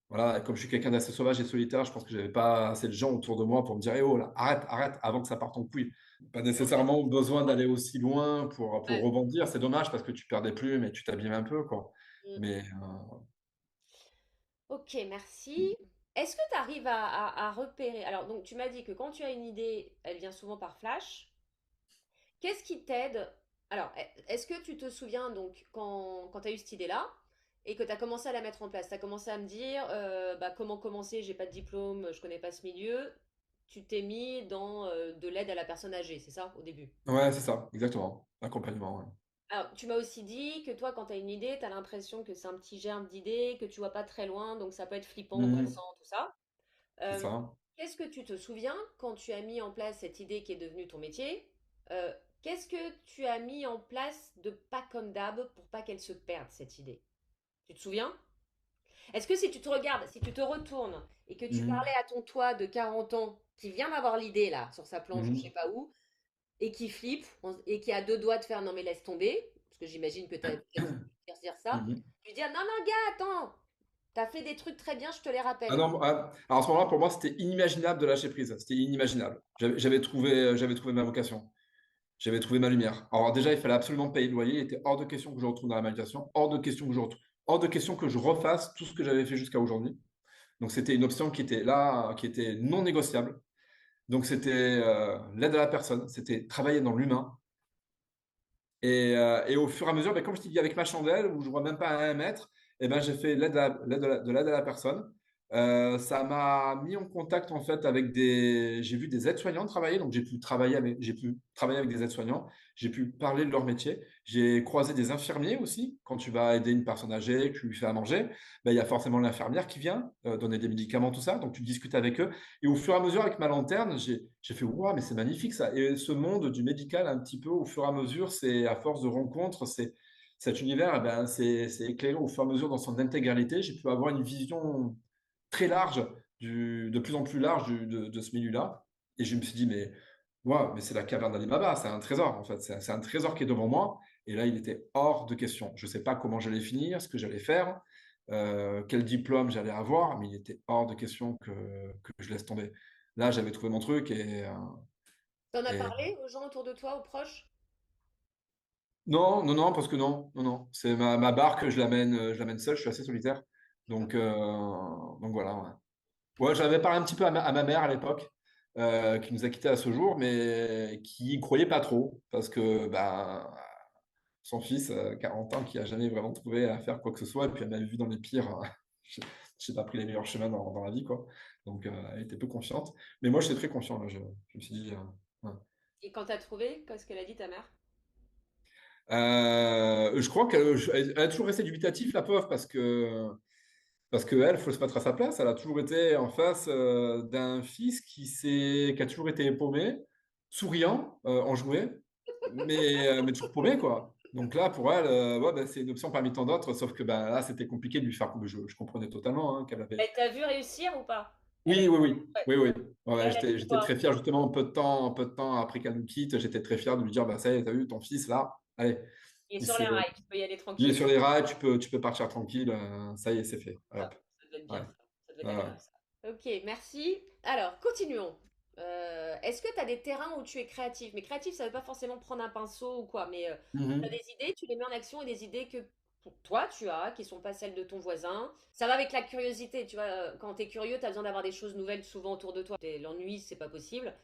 Voilà, et comme je suis quelqu'un d'assez sauvage et solitaire, je pense que j'avais pas assez de gens autour de moi pour me dire, eh oh, là, arrête, arrête, avant que ça parte en couille. Pas nécessairement besoin d'aller aussi loin pour
Ouais.
rebondir. C'est dommage parce que tu perds des plumes et tu t'abîmes un peu, quoi.
Mm.
Mais
Ok, merci. Est-ce que tu arrives à repérer? Alors, donc, tu m'as dit que quand tu as une idée, elle vient souvent par flash. Qu'est-ce qui t'aide? Alors, est-ce que tu te souviens donc quand tu as eu cette idée-là et que tu as commencé à la mettre en place, tu as commencé à me dire bah, comment commencer, j'ai pas de diplôme, je connais pas ce milieu. Tu t'es mis dans de l'aide à la personne âgée, c'est ça, au début?
ouais, c'est ça, exactement. Accompagnement, ouais.
Alors, tu m'as aussi dit que toi, quand tu as une idée, tu as l'impression que c'est un petit germe d'idée, que tu vois pas très loin, donc ça peut être flippant,
Mhm.
angoissant, tout ça.
C'est
Euh,
ça.
Qu'est-ce que tu te souviens quand tu as mis en place cette idée qui est devenue ton métier? Qu'est-ce que tu as mis en place de pas comme d'hab pour pas qu'elle se perde, cette idée? Tu te souviens? Est-ce que si tu te regardes, si tu te retournes et que tu
Mhm.
parlais à ton toi de 40 ans qui vient d'avoir l'idée là, sur sa planche ou je sais
Mhm.
pas où, et qui flippe et qui a deux doigts de faire non mais laisse tomber, parce que j'imagine que tu as dire ça,
Mhm.
tu lui dis non non gars, attends, t'as fait des trucs très bien, je te les
Ah
rappelle.
non, alors à ce moment-là, pour moi, c'était inimaginable de lâcher prise. C'était inimaginable. J'avais trouvé ma vocation. J'avais trouvé ma lumière. Alors déjà, il fallait absolument payer le loyer. Il était hors de question que je retourne dans la méditation. Hors de question que je refasse tout ce que j'avais fait jusqu'à aujourd'hui. Donc c'était une option qui était là, qui était non négociable. Donc c'était l'aide à la personne. C'était travailler dans l'humain. Et au fur et à mesure, ben, comme je t'ai dit, avec ma chandelle, où je ne vois même pas à 1 mètre, eh ben, j'ai fait de l'aide à la personne. Ça m'a mis en contact en fait avec des. J'ai vu des aides-soignants travailler, donc j'ai pu travailler avec des aides-soignants, j'ai pu parler de leur métier. J'ai croisé des infirmiers aussi. Quand tu vas aider une personne âgée, que tu lui fais à manger, ben, il y a forcément l'infirmière qui vient donner des médicaments, tout ça. Donc tu discutes avec eux. Et au fur et à mesure, avec ma lanterne, j'ai fait, waouh, mais c'est magnifique ça. Et ce monde du médical, un petit peu, au fur et à mesure, c'est à force de rencontres, cet univers, eh ben, c'est éclairé au fur et à mesure dans son intégralité. J'ai pu avoir une vision très large, de plus en plus large de ce milieu-là. Et je me suis dit, mais, waouh, mais c'est la caverne d'Ali Baba, c'est un trésor en fait. C'est un trésor qui est devant moi. Et là, il était hors de question. Je ne sais pas comment j'allais finir, ce que j'allais faire, quel diplôme j'allais avoir, mais il était hors de question que je laisse tomber. Là, j'avais trouvé mon truc
T'en as
et
parlé aux gens autour de toi, aux proches?
non, non, non, parce que non, non, non. C'est ma barque, je l'amène seul, je suis assez solitaire.
D'accord.
Donc voilà. Ouais, ouais, j'avais parlé un petit peu à ma mère à l'époque, qui nous a quittés à ce jour, mais qui y croyait pas trop, parce que ben, son fils, 40 ans, qui a jamais vraiment trouvé à faire quoi que ce soit, et puis elle m'avait vu dans les pires, je n'ai pas pris les meilleurs chemins dans la vie, quoi. Donc elle était peu confiante. Mais moi, j'étais très confiant, là. Je me suis dit, ouais.
Et quand t'as trouvé, qu'est-ce qu'elle a dit ta mère?
Je crois qu'elle a toujours resté dubitatif, la pauvre, parce que elle, faut se mettre à sa place. Elle a toujours été en face d'un fils qui a toujours été paumé, souriant, enjoué, mais toujours paumé, quoi. Donc là, pour elle, ouais, ben, c'est une option parmi tant d'autres, sauf que ben, là, c'était compliqué de lui faire. Je comprenais totalement hein, qu'elle avait.
Elle t'a vu réussir ou pas? Elle a
Oui,
dit,
oui, oui,
ouais.
oui, oui. Ouais,
Et
ouais,
elle a dit
j'étais
quoi?
très fier, justement, peu de temps après qu'elle nous quitte, j'étais très fier de lui dire, bah, ça y est, t'as vu, ton fils, là, allez,
Il est
il,
sur les
s'est-
rails, tu peux y aller
il est
tranquille.
sur les rails, tu peux partir tranquille, ça y est, c'est fait.
Ça,
Hop.
ça devait être
Ouais.
bien ça. Ça devait être
Ouais, ouais.
agréable ça. Ok, merci. Alors, continuons. Est-ce que tu as des terrains où tu es créatif? Mais créatif, ça veut pas forcément prendre un pinceau ou quoi, mais tu as
Mhm.
des idées, tu les mets en action et des idées que pour toi tu as, qui sont pas celles de ton voisin. Ça va avec la curiosité, tu vois. Quand tu es curieux, tu as besoin d'avoir des choses nouvelles souvent autour de toi. L'ennui, c'est pas possible.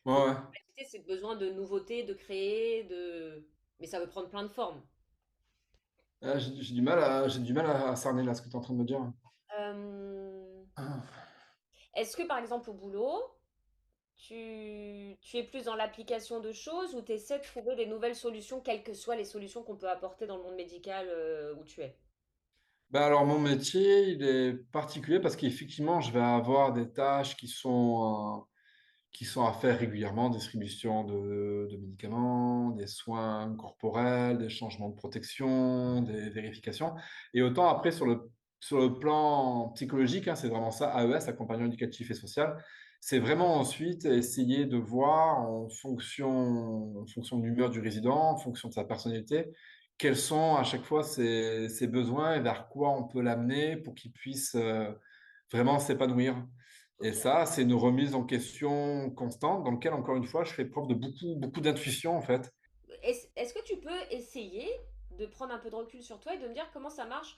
Ouais,
Donc,
ouais.
la créativité, c'est le besoin de nouveautés, de créer, de... Mais ça peut prendre plein de formes.
J'ai du mal à cerner là ce que tu es en train de me dire.
Euh,
Ah.
Est-ce que par exemple au boulot, tu es plus dans l'application de choses ou tu essaies de trouver des nouvelles solutions, quelles que soient les solutions qu'on peut apporter dans le monde médical où tu es?
Ben alors, mon métier, il est particulier parce qu'effectivement, je vais avoir des tâches qui sont à faire régulièrement, distribution de médicaments, des soins corporels, des changements de protection, des vérifications. Et autant après, sur le plan psychologique, hein, c'est vraiment ça, AES, accompagnement éducatif et social, c'est vraiment ensuite essayer de voir en fonction de l'humeur du résident, en fonction de sa personnalité, quels sont à chaque fois ses besoins et vers quoi on peut l'amener pour qu'il puisse vraiment s'épanouir. Et
Ok.
ça, c'est une remise en question constante dans laquelle, encore une fois, je fais preuve de beaucoup d'intuition, en fait.
Est-ce que tu peux essayer de prendre un peu de recul sur toi et de me dire comment ça marche,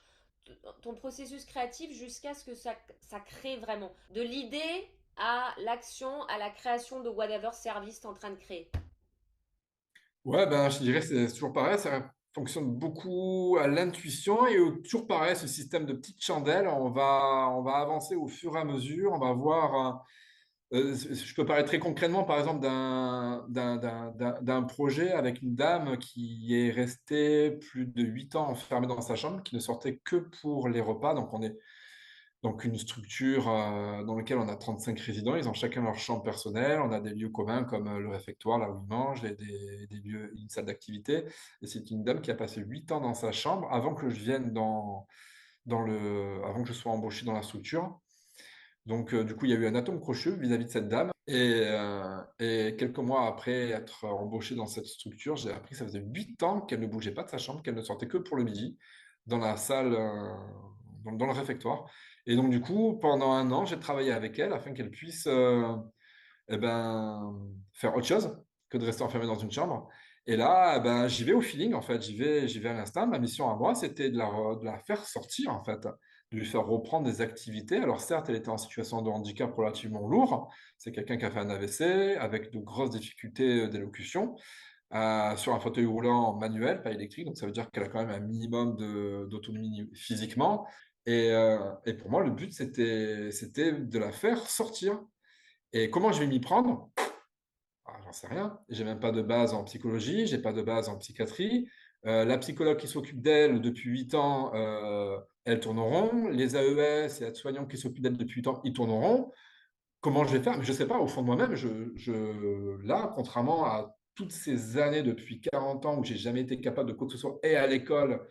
ton processus créatif jusqu'à ce que ça crée vraiment? De l'idée à l'action, à la création de whatever service tu es en train de créer.
Ouais, ben, je dirais que c'est toujours pareil, ça fonctionne beaucoup à l'intuition et toujours pareil, ce système de petites chandelles, on va avancer au fur et à mesure, on va voir. Je peux parler très concrètement, par exemple, d'un projet avec une dame qui est restée plus de 8 ans enfermée dans sa chambre, qui ne sortait que pour les repas. Donc, on est donc une structure dans laquelle on a 35 résidents. Ils ont chacun leur chambre personnelle. On a des lieux communs comme le réfectoire, là où ils mangent, et des lieux, une salle d'activité. Et c'est une dame qui a passé 8 ans dans sa chambre avant que je vienne avant que je sois embauché dans la structure. Donc, du coup, il y a eu un atome crochu vis-à-vis de cette dame. Et quelques mois après être embauché dans cette structure, j'ai appris que ça faisait 8 ans qu'elle ne bougeait pas de sa chambre, qu'elle ne sortait que pour le midi dans la salle, dans le réfectoire. Et donc, du coup, pendant un an, j'ai travaillé avec elle afin qu'elle puisse eh ben, faire autre chose que de rester enfermée dans une chambre. Et là, eh ben, j'y vais au feeling, en fait. J'y vais à l'instinct. Ma mission à moi, c'était de la faire sortir, en fait, de lui faire reprendre des activités. Alors, certes, elle était en situation de handicap relativement lourd. C'est quelqu'un qui a fait un AVC avec de grosses difficultés d'élocution, sur un fauteuil roulant manuel, pas électrique. Donc, ça veut dire qu'elle a quand même un minimum d'autonomie physiquement. Et pour moi, le but, c'était de la faire sortir. Et comment je vais m'y prendre? Ah, j'en sais rien. J'ai même pas de base en psychologie, j'ai pas de base en psychiatrie. La psychologue qui s'occupe d'elle depuis 8 ans, elle tourne en rond. Les AES et aides-soignants qui s'occupent d'elle depuis 8 ans, ils tournent en rond. Comment je vais faire? Mais je sais pas, au fond de moi-même, là, contrairement à toutes ces années depuis 40 ans où j'ai jamais été capable de quoi que ce soit, et à l'école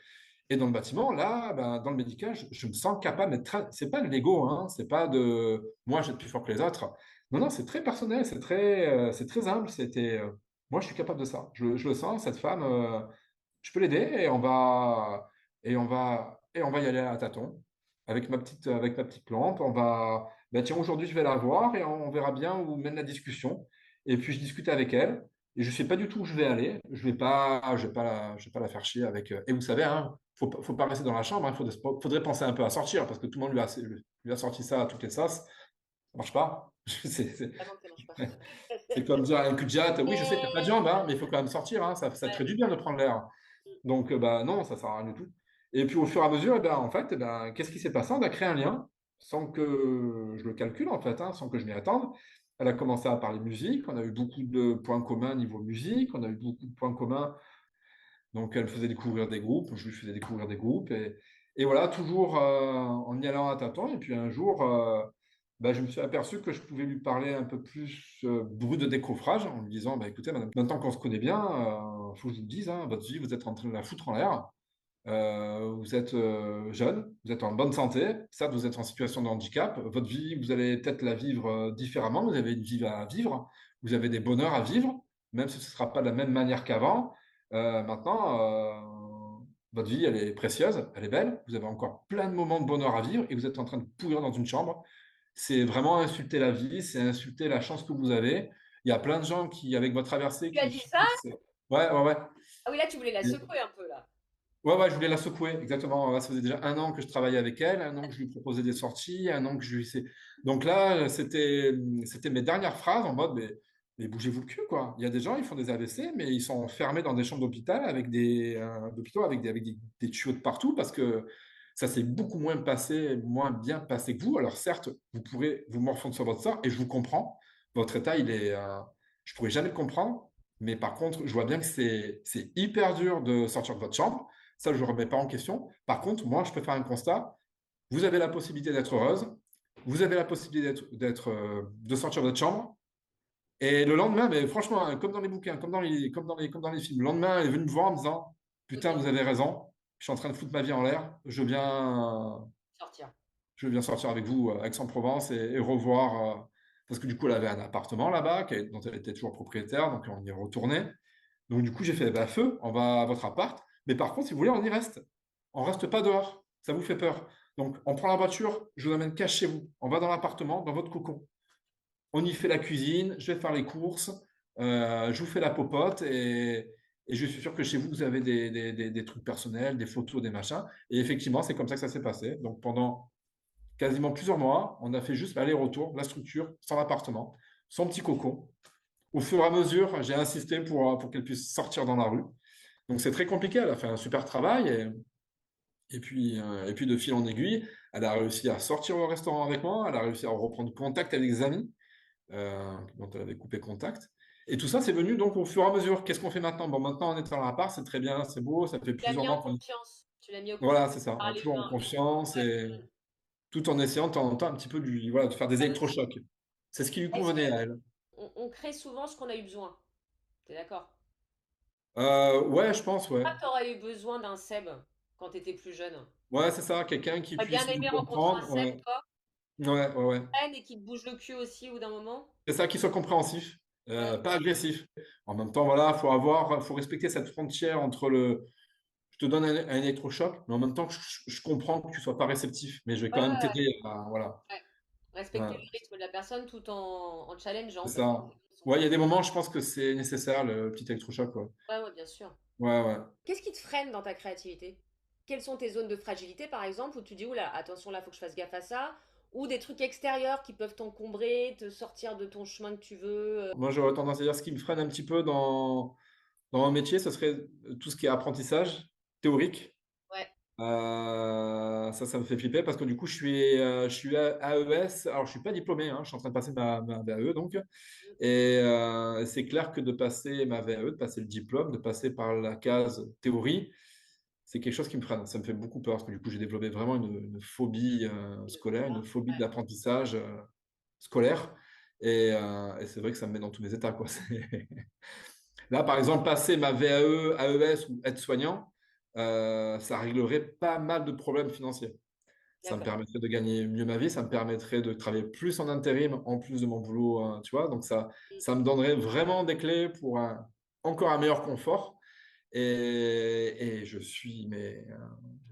et dans le bâtiment, là, ben, dans le médical, je me sens capable, mais c'est pas de l'ego, hein, c'est pas de moi, je suis plus fort que les autres. Non, non, c'est très personnel, c'est très humble. Moi, je suis capable de ça. Je le sens, cette femme, je peux l'aider et on va y aller à tâtons avec ma petite lampe. Ben tiens, aujourd'hui, je vais la voir et on verra bien où mène la discussion. Et puis, je discute avec elle. Et je sais pas du tout où je vais aller. Je vais pas la faire chier avec. Et vous savez, hein, faut pas rester dans la chambre. Il faudrait penser un peu à sortir parce que tout le monde lui a sorti ça à toutes les sauces. Ça marche pas. C'est
Ah non, ça marche pas.
c'est comme dire à un cul de jatte, oui, je sais que tu n'as pas de jambes, hein, mais il faut quand même sortir. Hein, ça te
Ouais.
fait du bien de prendre l'air. Donc, bah, non, ça sert à rien du tout. Et puis, au fur et à mesure, eh ben, en fait, eh ben, qu'est-ce qui s'est passé? On a créé un lien sans que je le calcule, en fait, hein, sans que je m'y attende. Elle a commencé à parler musique. On a eu beaucoup de points communs niveau musique. On a eu beaucoup de points communs. Donc, elle me faisait découvrir des groupes. Je lui faisais découvrir des groupes. Et voilà, toujours en y allant à tâtons. Et puis, un jour, bah, je me suis aperçu que je pouvais lui parler un peu plus brut de décoffrage en lui disant, bah, écoutez, madame, maintenant qu'on se connaît bien, il faut que je vous le dise, hein, votre vie, vous êtes en train de la foutre en l'air. vous êtes jeune, vous êtes en bonne santé, certes, vous êtes en situation de handicap, votre vie, vous allez peut-être la vivre différemment, vous avez une vie à vivre, vous avez des bonheurs à vivre, même si ce ne sera pas de la même manière qu'avant. Maintenant, votre vie, elle est précieuse, elle est belle, vous avez encore plein de moments de bonheur à vivre et vous êtes en train de pourrir dans une chambre. C'est vraiment insulter la vie, c'est insulter la chance que vous avez. Il y a plein de gens qui, avec votre traversée,
Tu as
qui
dit ça?
finissent. Ouais, ouais, ouais.
Ah oui, là, tu voulais la secouer un peu, là.
Ouais, ouais, je voulais la secouer, exactement. Ça faisait déjà 1 an que je travaillais avec elle, 1 an que je lui proposais des sorties, 1 an que je lui... Donc là, c'était mes dernières phrases en mode, mais bougez-vous le cul, quoi. Il y a des gens, ils font des AVC, mais ils sont enfermés dans des chambres d'hôpital d'hôpitaux avec des tuyaux de partout parce que ça s'est beaucoup moins passé, moins bien passé que vous. Alors certes, vous pourrez vous morfondre sur votre sort et je vous comprends. Votre état, je pourrais jamais le comprendre. Mais par contre, je vois bien que c'est hyper dur de sortir de votre chambre. Ça, je ne remets pas en question. Par contre, moi, je peux faire un constat. Vous avez la possibilité d'être heureuse. Vous avez la possibilité de sortir de votre chambre. Et le lendemain, mais franchement, hein, comme dans les bouquins, comme dans les films, le lendemain, elle est venue me voir en me disant,
Ok,
putain, vous avez raison. Je suis en train de foutre ma vie en l'air.
sortir.
Je viens sortir avec vous à Aix-en-Provence et revoir. Parce que du coup, elle avait un appartement là-bas dont elle était toujours propriétaire. Donc, on y est retourné. Donc, du coup, j'ai fait, bah, feu, on va à votre appart. Mais par contre, si vous voulez, on y reste. On reste pas dehors. Ça vous fait peur. Donc, on prend la voiture, je vous amène cache chez vous. On va dans l'appartement, dans votre cocon. On y fait la cuisine, je vais faire les courses, je vous fais la popote et je suis sûr que chez vous, vous avez des trucs personnels, des photos, des machins. Et effectivement, c'est comme ça que ça s'est passé. Donc, pendant quasiment plusieurs mois, on a fait juste l'aller-retour, la structure, son appartement, son petit cocon. Au fur et à mesure, j'ai insisté pour qu'elle puisse sortir dans la rue. Donc c'est très compliqué, elle a fait un super travail et puis de fil en aiguille, elle a réussi à sortir au restaurant avec moi, elle a réussi à reprendre contact avec des amis dont elle avait coupé contact. Et tout ça, c'est venu donc au fur et à mesure. Qu'est-ce qu'on fait maintenant? Bon, maintenant on est dans l'appart, c'est très bien, c'est beau, ça fait
Tu l'as
plusieurs
mis en
mois qu'on...
confiance. Tu l'as mis en confiance.
Voilà, c'est ça,
Parler
toujours en confiance
ouais.
et tout en essayant de temps en temps un petit peu voilà, de faire des
Ça aussi.
électrochocs. C'est ce qui lui
Est-ce
convenait à elle.
qu'on crée souvent ce qu'on a eu besoin? T'es d'accord?
Ouais, je pense, ouais.
Toi, t'aurais eu besoin d'un Seb quand t'étais plus jeune.
Ouais, c'est ça, quelqu'un qui
T'aurais bien
puisse nous
aimé rencontrer un
comprendre.
Seb,
Ouais,
toi,
ouais, ouais, ouais.
et qui te bouge le cul aussi au bout d'un moment.
C'est ça, qui soit compréhensif,
Ouais.
pas agressif. En même temps, voilà, faut respecter cette frontière entre je te donne un électrochoc, mais en même temps, je comprends que tu sois pas réceptif, mais je vais
Ouais,
quand même
ouais,
t'aider voilà.
ouais. Respecter
Ouais,
le rythme de la personne tout en
c'est
challengeant, parce que
ça.
c'est son
Ouais, il y a
rythme.
des moments, je pense que c'est nécessaire, le petit électrochoc, ouais.
Ouais, ouais, bien sûr.
Ouais, ouais.
Qu'est-ce qui te freine dans ta créativité? Quelles sont tes zones de fragilité, par exemple, où tu dis, oula, attention, là, faut que je fasse gaffe à ça, ou des trucs extérieurs qui peuvent t'encombrer, te sortir de ton chemin que tu veux.
Moi, j'aurais tendance à dire ce qui me freine un petit peu dans mon métier, ce serait tout ce qui est apprentissage théorique.
Ouais,
Ça me fait flipper parce que du coup, je suis AES. Alors, je suis pas diplômé, hein, je suis en train de passer ma VAE donc. Et c'est clair que de passer ma VAE, de passer le diplôme, de passer par la case théorie, c'est quelque chose qui me freine. Ça me fait beaucoup peur parce que du coup, j'ai développé vraiment une phobie
de
scolaire,
ça.
une phobie de
Ouais.
l'apprentissage scolaire. Et c'est vrai que ça me met dans tous les états, quoi. Là, par exemple, passer ma VAE, AES ou aide-soignant, ça réglerait pas mal de problèmes financiers. Ça me
D'accord.
permettrait de gagner mieux ma vie, ça me permettrait de travailler plus en intérim en plus de mon boulot, tu vois. Donc ça me donnerait vraiment des clés pour encore un meilleur confort. Et je suis, mais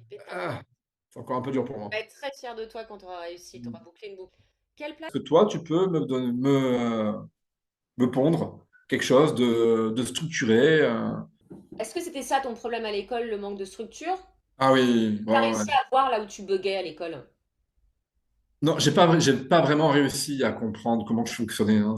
Pétard.
ah, c'est encore un peu dur pour
On va
moi.
être très fier de toi quand tu auras réussi, tu auras bouclé une boucle. Quelle place?
Est-ce que toi, tu peux me pondre quelque chose de structuré?
Est-ce que c'était ça ton problème à l'école, le manque de structure?
Ah oui, ouais,
T'as
ouais, ouais.
réussi à voir là où tu buguais à l'école?
Non, j'ai pas vraiment réussi à comprendre comment je fonctionnais, hein.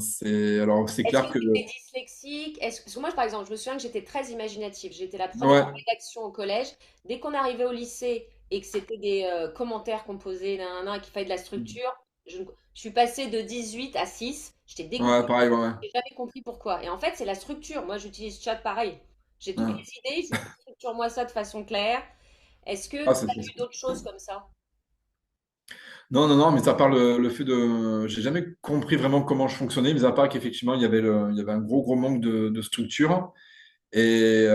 Alors, c'est
Est-ce que
clair que,
tu étais dyslexique? Parce que moi, par exemple, je me souviens que j'étais très imaginative. J'étais la première en
ouais,
rédaction au collège. Dès qu'on arrivait au lycée et que c'était des commentaires composés d'un qu'il fallait de la structure, je suis passée de 18 à 6. J'étais
ouais,
dégoûtée.
pareil, ouais, ouais.
J'ai jamais compris pourquoi. Et en fait, c'est la structure. Moi, j'utilise chat pareil. J'ai toutes
Ouais.
les idées, je lui dis structure-moi ça de façon claire. Est-ce que
Ah,
tu as vu d'autres choses comme ça?
non, non, non, mais ça part le fait de, j'ai jamais compris vraiment comment je fonctionnais, mais à part qu'effectivement, il y avait un gros, gros manque de structure. Et,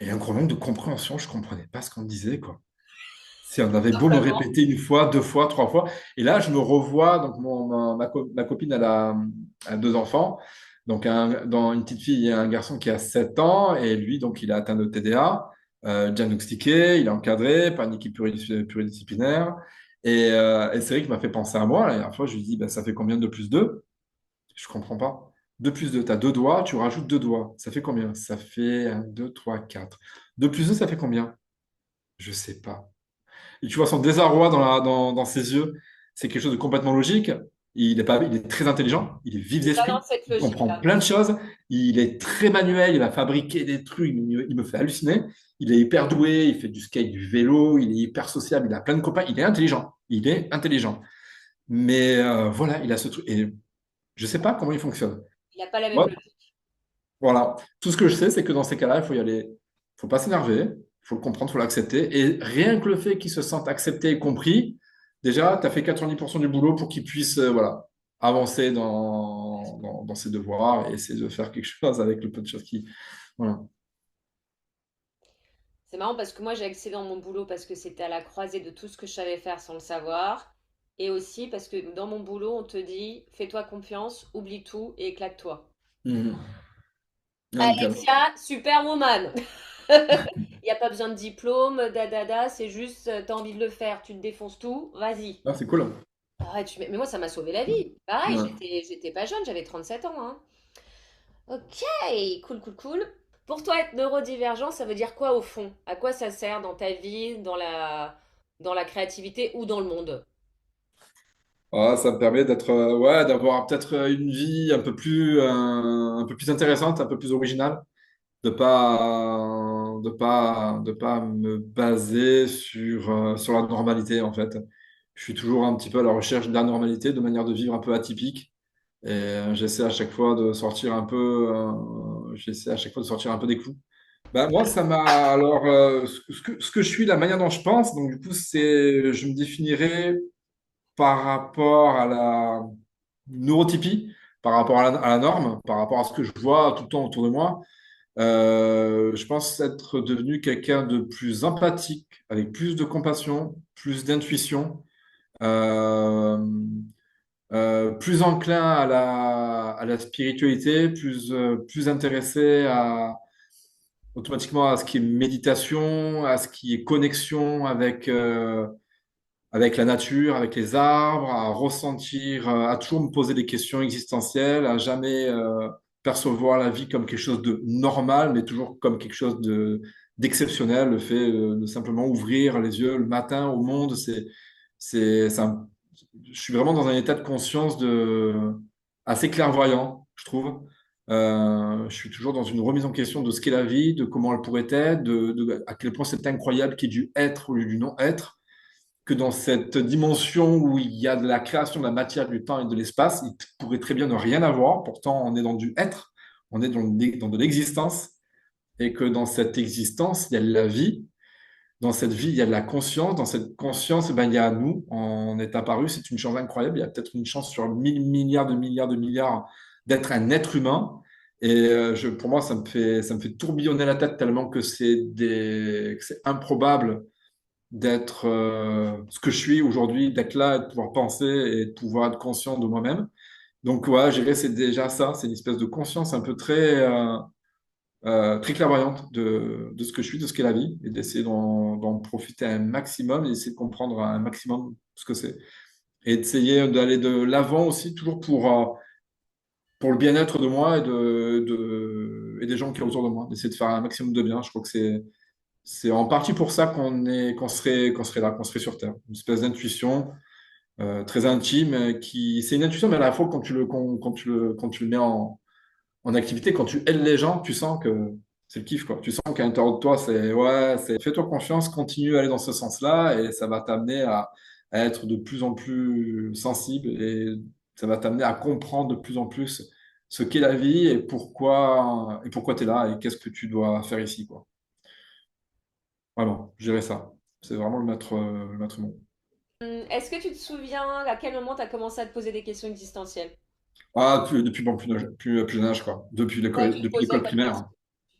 Et un gros manque de compréhension, je comprenais pas ce qu'on me disait, quoi. Si on avait beau me
Simplement.
répéter une fois, deux fois, trois fois. Et là, je me revois, donc ma copine, a deux enfants. Donc, dans une petite fille et un garçon qui a 7 ans. Et lui, donc, il a atteint de TDA, diagnostiqué, il est encadré par une équipe pluridisciplinaire. Et c'est vrai qu'il m'a fait penser à moi. La dernière fois, je lui dis, bah, ça fait combien de plus deux? Je comprends pas. Deux plus deux, tu as deux doigts, tu rajoutes deux doigts. Ça fait combien? Ça fait un, deux, trois, quatre. Deux plus deux, ça fait combien? Je sais pas. Et tu vois son désarroi dans ses yeux. C'est quelque chose de complètement logique. Il est très intelligent, il est vif
C'est pas dans
d'esprit,
cette
il comprend
logique-là.
plein de choses. Il est très manuel, il va fabriquer des trucs, il me fait halluciner. Il est hyper doué, il fait du skate, du vélo, il est hyper sociable, il a plein de copains, il est intelligent. Il est intelligent. Mais voilà, il a ce truc. Et je sais pas comment il fonctionne.
Il n'a pas la même
Moi,
logique.
voilà. Tout ce que je sais, c'est que dans ces cas-là, il faut y aller. Il faut pas s'énerver. Il faut le comprendre, il faut l'accepter. Et rien que le fait qu'il se sente accepté et compris, déjà, tu as fait 90% du boulot pour qu'il puisse voilà, avancer dans ses devoirs et essayer de faire quelque chose avec le peu de choses qui. Voilà.
C'est marrant parce que moi j'ai accédé dans mon boulot parce que c'était à la croisée de tout ce que je savais faire sans le savoir. Et aussi parce que dans mon boulot, on te dit fais-toi confiance, oublie tout et éclate-toi.
Mhm. Ah, nickel.
Alexia, superwoman! Il n'y a pas besoin de diplôme, c'est juste t'as envie de le faire, tu te défonces tout, vas-y.
Ah, c'est cool.
Arrête, mais moi ça m'a sauvé la vie. Pareil,
Ouais.
j'étais pas jeune, j'avais 37 ans, hein. Ok, cool, cool, cool. Pour toi, être neurodivergent, ça veut dire quoi au fond? À quoi ça sert dans ta vie, dans la créativité ou dans le monde?
Ah, ça me permet d'être, ouais, d'avoir peut-être une vie un peu plus intéressante, un peu plus originale. De pas me baser sur la normalité, en fait. Je suis toujours un petit peu à la recherche de la normalité, de manière de vivre un peu atypique. Et j'essaie à chaque fois de sortir un peu, j'essaie à chaque fois de sortir un peu des clous. Ben, moi, ça m'a, alors, ce que je suis, la manière dont je pense, donc du coup, je me définirais par rapport à la neurotypie, par rapport à la norme, par rapport à ce que je vois tout le temps autour de moi. Je pense être devenu quelqu'un de plus empathique, avec plus de compassion, plus d'intuition, euh, plus enclin à la spiritualité, plus intéressé automatiquement à ce qui est méditation, à ce qui est connexion avec la nature, avec les arbres, à ressentir, à toujours me poser des questions existentielles, à jamais percevoir la vie comme quelque chose de normal, mais toujours comme quelque chose d'exceptionnel. Le fait de simplement ouvrir les yeux le matin au monde, je suis vraiment dans un état de conscience assez clairvoyant, je trouve. Je suis toujours dans une remise en question de ce qu'est la vie, de comment elle pourrait être, à quel point c'est incroyable qu'il y ait du être au lieu du non-être, que dans cette dimension où il y a de la création de la matière, du temps et de l'espace, il pourrait très bien ne rien avoir. Pourtant, on est dans du être, on est dans de l'existence, et que dans cette existence, il y a de la vie. Dans cette vie, il y a de la conscience. Dans cette conscience, ben, il y a nous. On est apparu. C'est une chance incroyable. Il y a peut-être une chance sur 1000 milliards d'être un être humain. Et pour moi, ça me fait tourbillonner la tête tellement que que c'est improbable d'être ce que je suis aujourd'hui, d'être là, et de pouvoir penser et de pouvoir être conscient de moi-même. Donc, ouais, je dirais c'est déjà ça, c'est une espèce de conscience un peu très clairvoyante de ce que je suis, de ce qu'est la vie, et d'essayer d'en profiter un maximum et d'essayer de comprendre un maximum ce que c'est. Et d'essayer d'aller de l'avant aussi, toujours pour le bien-être de moi et des gens qui sont autour de moi, d'essayer de faire un maximum de bien. Je crois que c'est en partie pour ça qu'on serait là, qu'on serait sur Terre. Une espèce d'intuition très intime c'est une intuition, mais à la fois quand tu le mets en activité, quand tu aides les gens, tu sens que c'est le kiff, quoi. Tu sens qu'à l'intérieur de toi, c'est fais-toi confiance, continue à aller dans ce sens-là et ça va t'amener à être de plus en plus sensible et ça va t'amener à comprendre de plus en plus ce qu'est la vie et pourquoi tu es là et qu'est-ce que tu dois faire ici, quoi. Vraiment, je dirais ça. C'est vraiment le maître mot.
Est-ce que tu te souviens à quel moment tu as commencé à te poser des questions existentielles?
Ah, depuis mon plus jeune âge, quoi.
Ouais, tu te
Depuis
posais
l'école
pas de
primaire.
questions.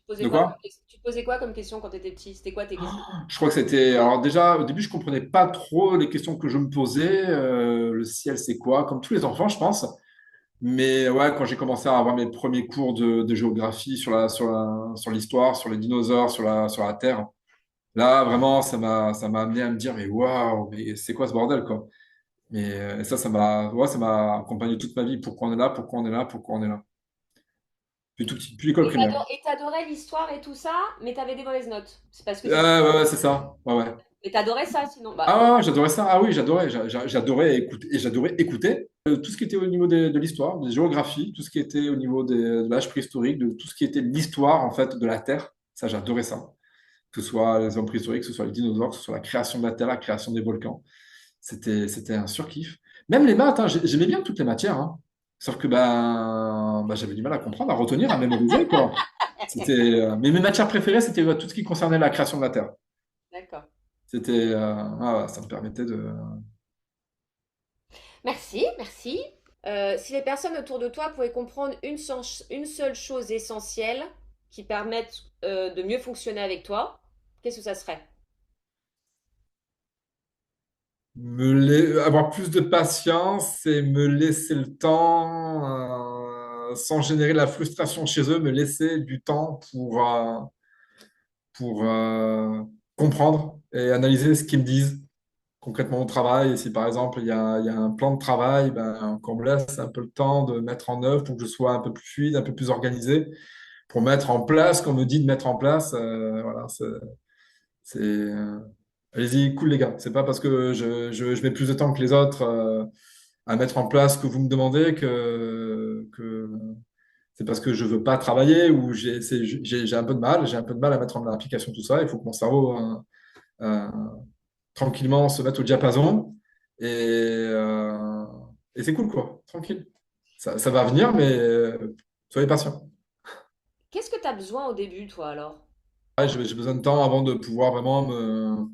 Posais
De
quoi
quoi?
tu te posais quoi comme question quand tu étais petit? C'était quoi tes questions?
Je crois que c'était. Alors, déjà, au début, je comprenais pas trop les questions que je me posais. Le ciel, c'est quoi? Comme tous les enfants, je pense. Mais ouais, quand j'ai commencé à avoir mes premiers cours de géographie sur l'histoire, sur les dinosaures, sur la Terre, là, vraiment, ça m'a amené à me dire, mais waouh, mais c'est quoi ce bordel, quoi? Mais ouais, ça m'a accompagné toute ma vie. Pourquoi on est là? Pourquoi on est là? Pourquoi on est là? Depuis tout petit, depuis l'école primaire.
Et t'adorais l'histoire et tout ça, mais t'avais des mauvaises notes. C'est parce que c'était.
Ouais, ouais, c'est ça. Ouais, ouais.
Mais t'adorais ça sinon. Bah,
Ah, ouais, j'adorais ça. Ah oui, j'adorais. J'adorais écouter. Et j'adorais écouter tout ce qui était au niveau de l'histoire, de géographie, tout ce qui était au niveau de l'âge préhistorique, de tout ce qui était l'histoire, en fait, de la Terre. Ça, j'adorais ça. Que ce soit les hommes préhistoriques, que ce soit les dinosaures, que ce soit la création de la Terre, la création des volcans. C'était un surkiff. Même les maths, hein, j'aimais bien toutes les matières, hein. Sauf que j'avais du mal à comprendre, à retenir, à mémoriser, quoi. Mais mes matières préférées, c'était tout ce qui concernait la création de la Terre.
d'accord.
Ça me permettait de.
Merci, merci. Si les personnes autour de toi pouvaient comprendre une seule chose essentielle qui permette de mieux fonctionner avec toi, qu'est-ce que ça serait?
Avoir plus de patience et me laisser le temps, sans générer de la frustration chez eux, me laisser du temps pour comprendre et analyser ce qu'ils me disent concrètement au travail. Et si par exemple il y a un plan de travail, qu'on me laisse un peu le temps de mettre en œuvre pour que je sois un peu plus fluide, un peu plus organisé, pour mettre en place ce qu'on me dit de mettre en place. Voilà, c'est allez-y, cool les gars. C'est pas parce que je mets plus de temps que les autres à mettre en place ce que vous me demandez que c'est parce que je veux pas travailler ou j'ai un peu de mal, j'ai un peu de mal à mettre en application tout ça. Il faut que mon cerveau euh, tranquillement se mette au diapason et, euh, et c'est cool quoi, tranquille. Ça va venir, mais soyez patient.
Qu'est-ce que tu as besoin au début, toi, alors?
Ouais, j'ai besoin de temps avant de pouvoir vraiment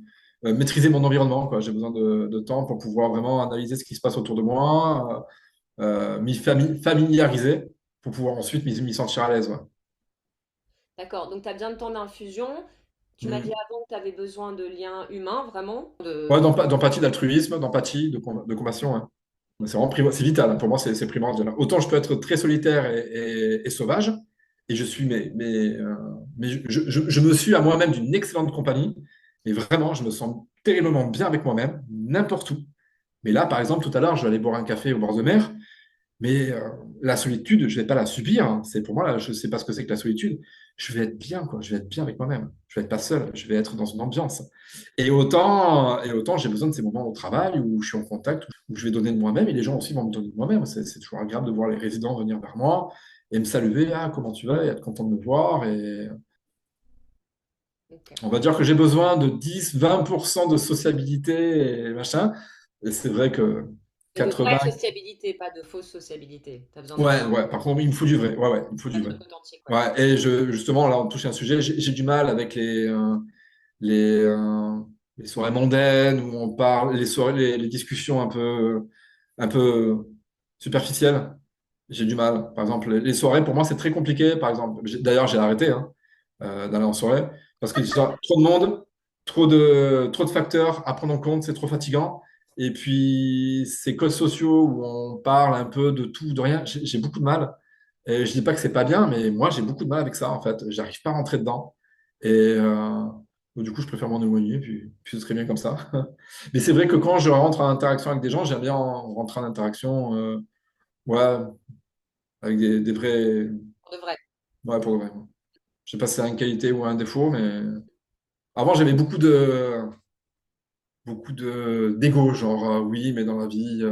maîtriser mon environnement, quoi. J'ai besoin de temps pour pouvoir vraiment analyser ce qui se passe autour de moi, familiariser pour pouvoir ensuite m'y sentir à l'aise. Ouais.
D'accord, donc tu as besoin de temps d'infusion. Tu m'as dit
Mm.
avant que tu avais besoin de liens humains, vraiment.
Ouais, d'empathie, d'altruisme, d'empathie, de compassion. Ouais. C'est vraiment c'est vital. Hein. Pour moi, c'est primordial. Autant je peux être très solitaire et sauvage, et je suis, mais je me suis à moi-même d'une excellente compagnie, et vraiment, je me sens terriblement bien avec moi-même, n'importe où. Mais là, par exemple, tout à l'heure, je vais aller boire un café au bord de mer. Mais la solitude, je vais pas la subir. Hein. C'est pour moi, là, je sais pas ce que c'est que la solitude. Je vais être bien, quoi. Je vais être bien avec moi-même. Je vais être pas seul. Je vais être dans une ambiance. Et autant, j'ai besoin de ces moments au travail où je suis en contact, où je vais donner de moi-même et les gens aussi vont me donner de moi-même. C'est toujours agréable de voir les résidents venir vers moi et me saluer. Ah, comment tu vas? Et être content de me voir. Et
Ok.
on va dire que j'ai besoin de 10-20% de sociabilité et machin. Et c'est vrai que
Mais de vraie
80.
sociabilité, pas de fausse sociabilité. Tu as besoin de
Ouais, ouais, par contre, il me faut du vrai. Ouais, ouais, il me faut
un
du vrai.
truc authentique, ouais.
Ouais, et justement, là, on touche à un sujet. J'ai du mal avec les, euh, les soirées mondaines où on parle, les discussions un peu superficielles. J'ai du mal. Par exemple, les soirées, pour moi, c'est très compliqué. Par exemple, d'ailleurs, j'ai arrêté d'aller en soirée parce que déjà, trop de monde, trop de facteurs à prendre en compte, c'est trop fatigant. Et puis, ces codes sociaux où on parle un peu de tout, de rien, j'ai beaucoup de mal. Et je dis pas que c'est pas bien, mais moi, j'ai beaucoup de mal avec ça, en fait. J'arrive pas à rentrer dedans. Et donc, du coup, je préfère m'en éloigner, puis ce serait bien comme ça. Mais c'est vrai que quand je rentre en interaction avec des gens, j'aime bien rentrer en interaction ouais, avec des vrais.
Pour de vrai.
Ouais, pour de vrai. Je sais pas si c'est une qualité ou un défaut, mais avant, j'avais beaucoup de d'ego, genre oui, mais dans la vie,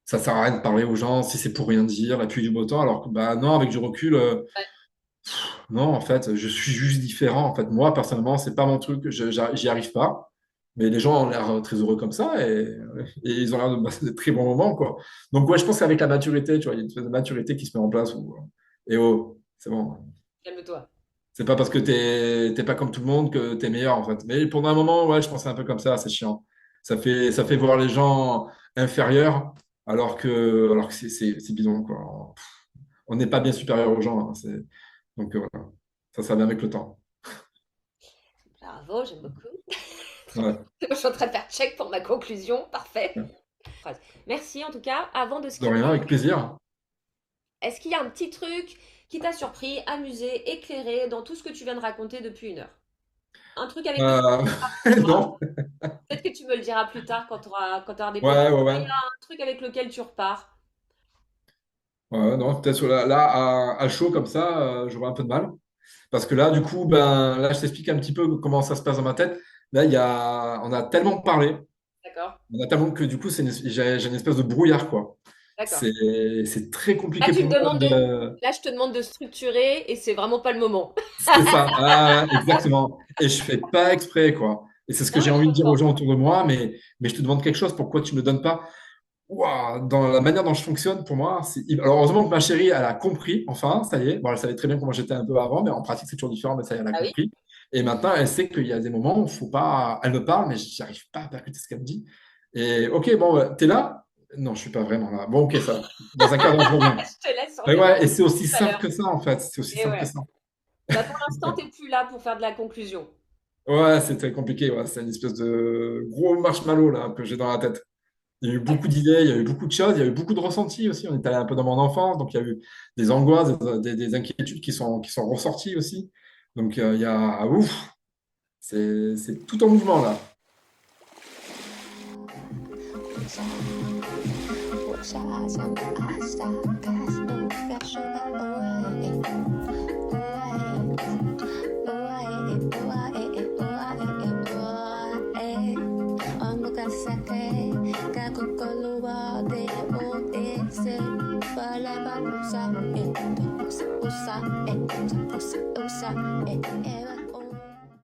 ça sert à rien de parler aux gens si c'est pour rien dire, la pluie du beau temps, alors que bah non, avec du recul,
Ouais.
non, en fait, je suis juste différent. En fait, moi, personnellement, c'est pas mon truc, j'y arrive pas. Mais les gens ont l'air très heureux comme ça et ils ont l'air de passer de très bons moments, quoi. Donc, ouais, je pense qu'avec la maturité, tu vois, il y a une espèce de maturité qui se met en place. Et oh, c'est bon.
Calme-toi.
C'est pas parce que t'es pas comme tout le monde que t'es meilleur, en fait. Mais pendant un moment, ouais, je pensais un peu comme ça, c'est chiant. Ça fait voir les gens inférieurs alors que c'est bidon, quoi. On n'est pas bien supérieur aux gens. Hein, donc, voilà. Ça vient avec le temps.
Bravo, j'aime beaucoup.
Ouais.
Je suis en train de faire check pour ma conclusion. Parfait. Merci en tout cas. Avant de se
De rien,
quitter,
avec plaisir.
est-ce qu'il y a un petit truc qui t'a surpris, amusé, éclairé dans tout ce que tu viens de raconter depuis une heure? Un truc avec lequel
Euh,
tu repars.
non.
Peut-être que tu me le diras plus tard quand tu auras déposé.
Ouais, ouais,
Il y
ouais.
a un truc avec lequel tu repars.
Ouais, non, peut-être là, à chaud comme ça, j'aurais un peu de mal. Parce que là, du coup, ben, là, je t'explique un petit peu comment ça se passe dans ma tête. Là, on a tellement parlé,
D'accord?
on a tellement que du coup, j'ai une espèce de brouillard, quoi.
D'accord.
C'est très
Là,
compliqué pour moi de.
là, je te demande de structurer et c'est vraiment pas le moment.
C'est ça, ah, exactement. Et je fais pas exprès, quoi. Et c'est ce que
Non,
j'ai
mais je
envie de dire aux
comprends.
gens autour de moi, mais je te demande quelque chose, pourquoi tu me le donnes pas? Ouah, dans la manière dont je fonctionne, pour moi, alors heureusement que ma chérie, elle a compris, enfin, ça y est. Bon, elle savait très bien comment j'étais un peu avant, mais en pratique, c'est toujours différent, mais ça y est, elle a
Ah oui?
compris. Et maintenant, elle sait qu'il y a des moments où il faut pas. Elle me parle, mais j'arrive pas à percuter ce qu'elle me dit. Et ok, bon, t'es là? Non, je suis pas vraiment là. Bon, ok, ça va. Dans un quart d'heure, je reviens.
Je te laisse
Et
revenir
ouais, et c'est aussi
tout à
simple
l'heure.
que ça, en fait. C'est aussi
Et
simple que
ouais.
ça.
Bah, pour l'instant, t'es plus là pour faire de la conclusion.
Ouais, c'est très compliqué. Ouais. C'est une espèce de gros marshmallow là, que j'ai dans la tête. Il y a eu beaucoup
D'accord.
d'idées, il y a eu beaucoup de choses, il y a eu beaucoup de ressentis aussi. On est allé un peu dans mon enfance, donc il y a eu des angoisses, des inquiétudes qui sont ressorties aussi. Donc il y a, ouf, c'est tout en mouvement là.
Usa, usa, usa, usa, usa,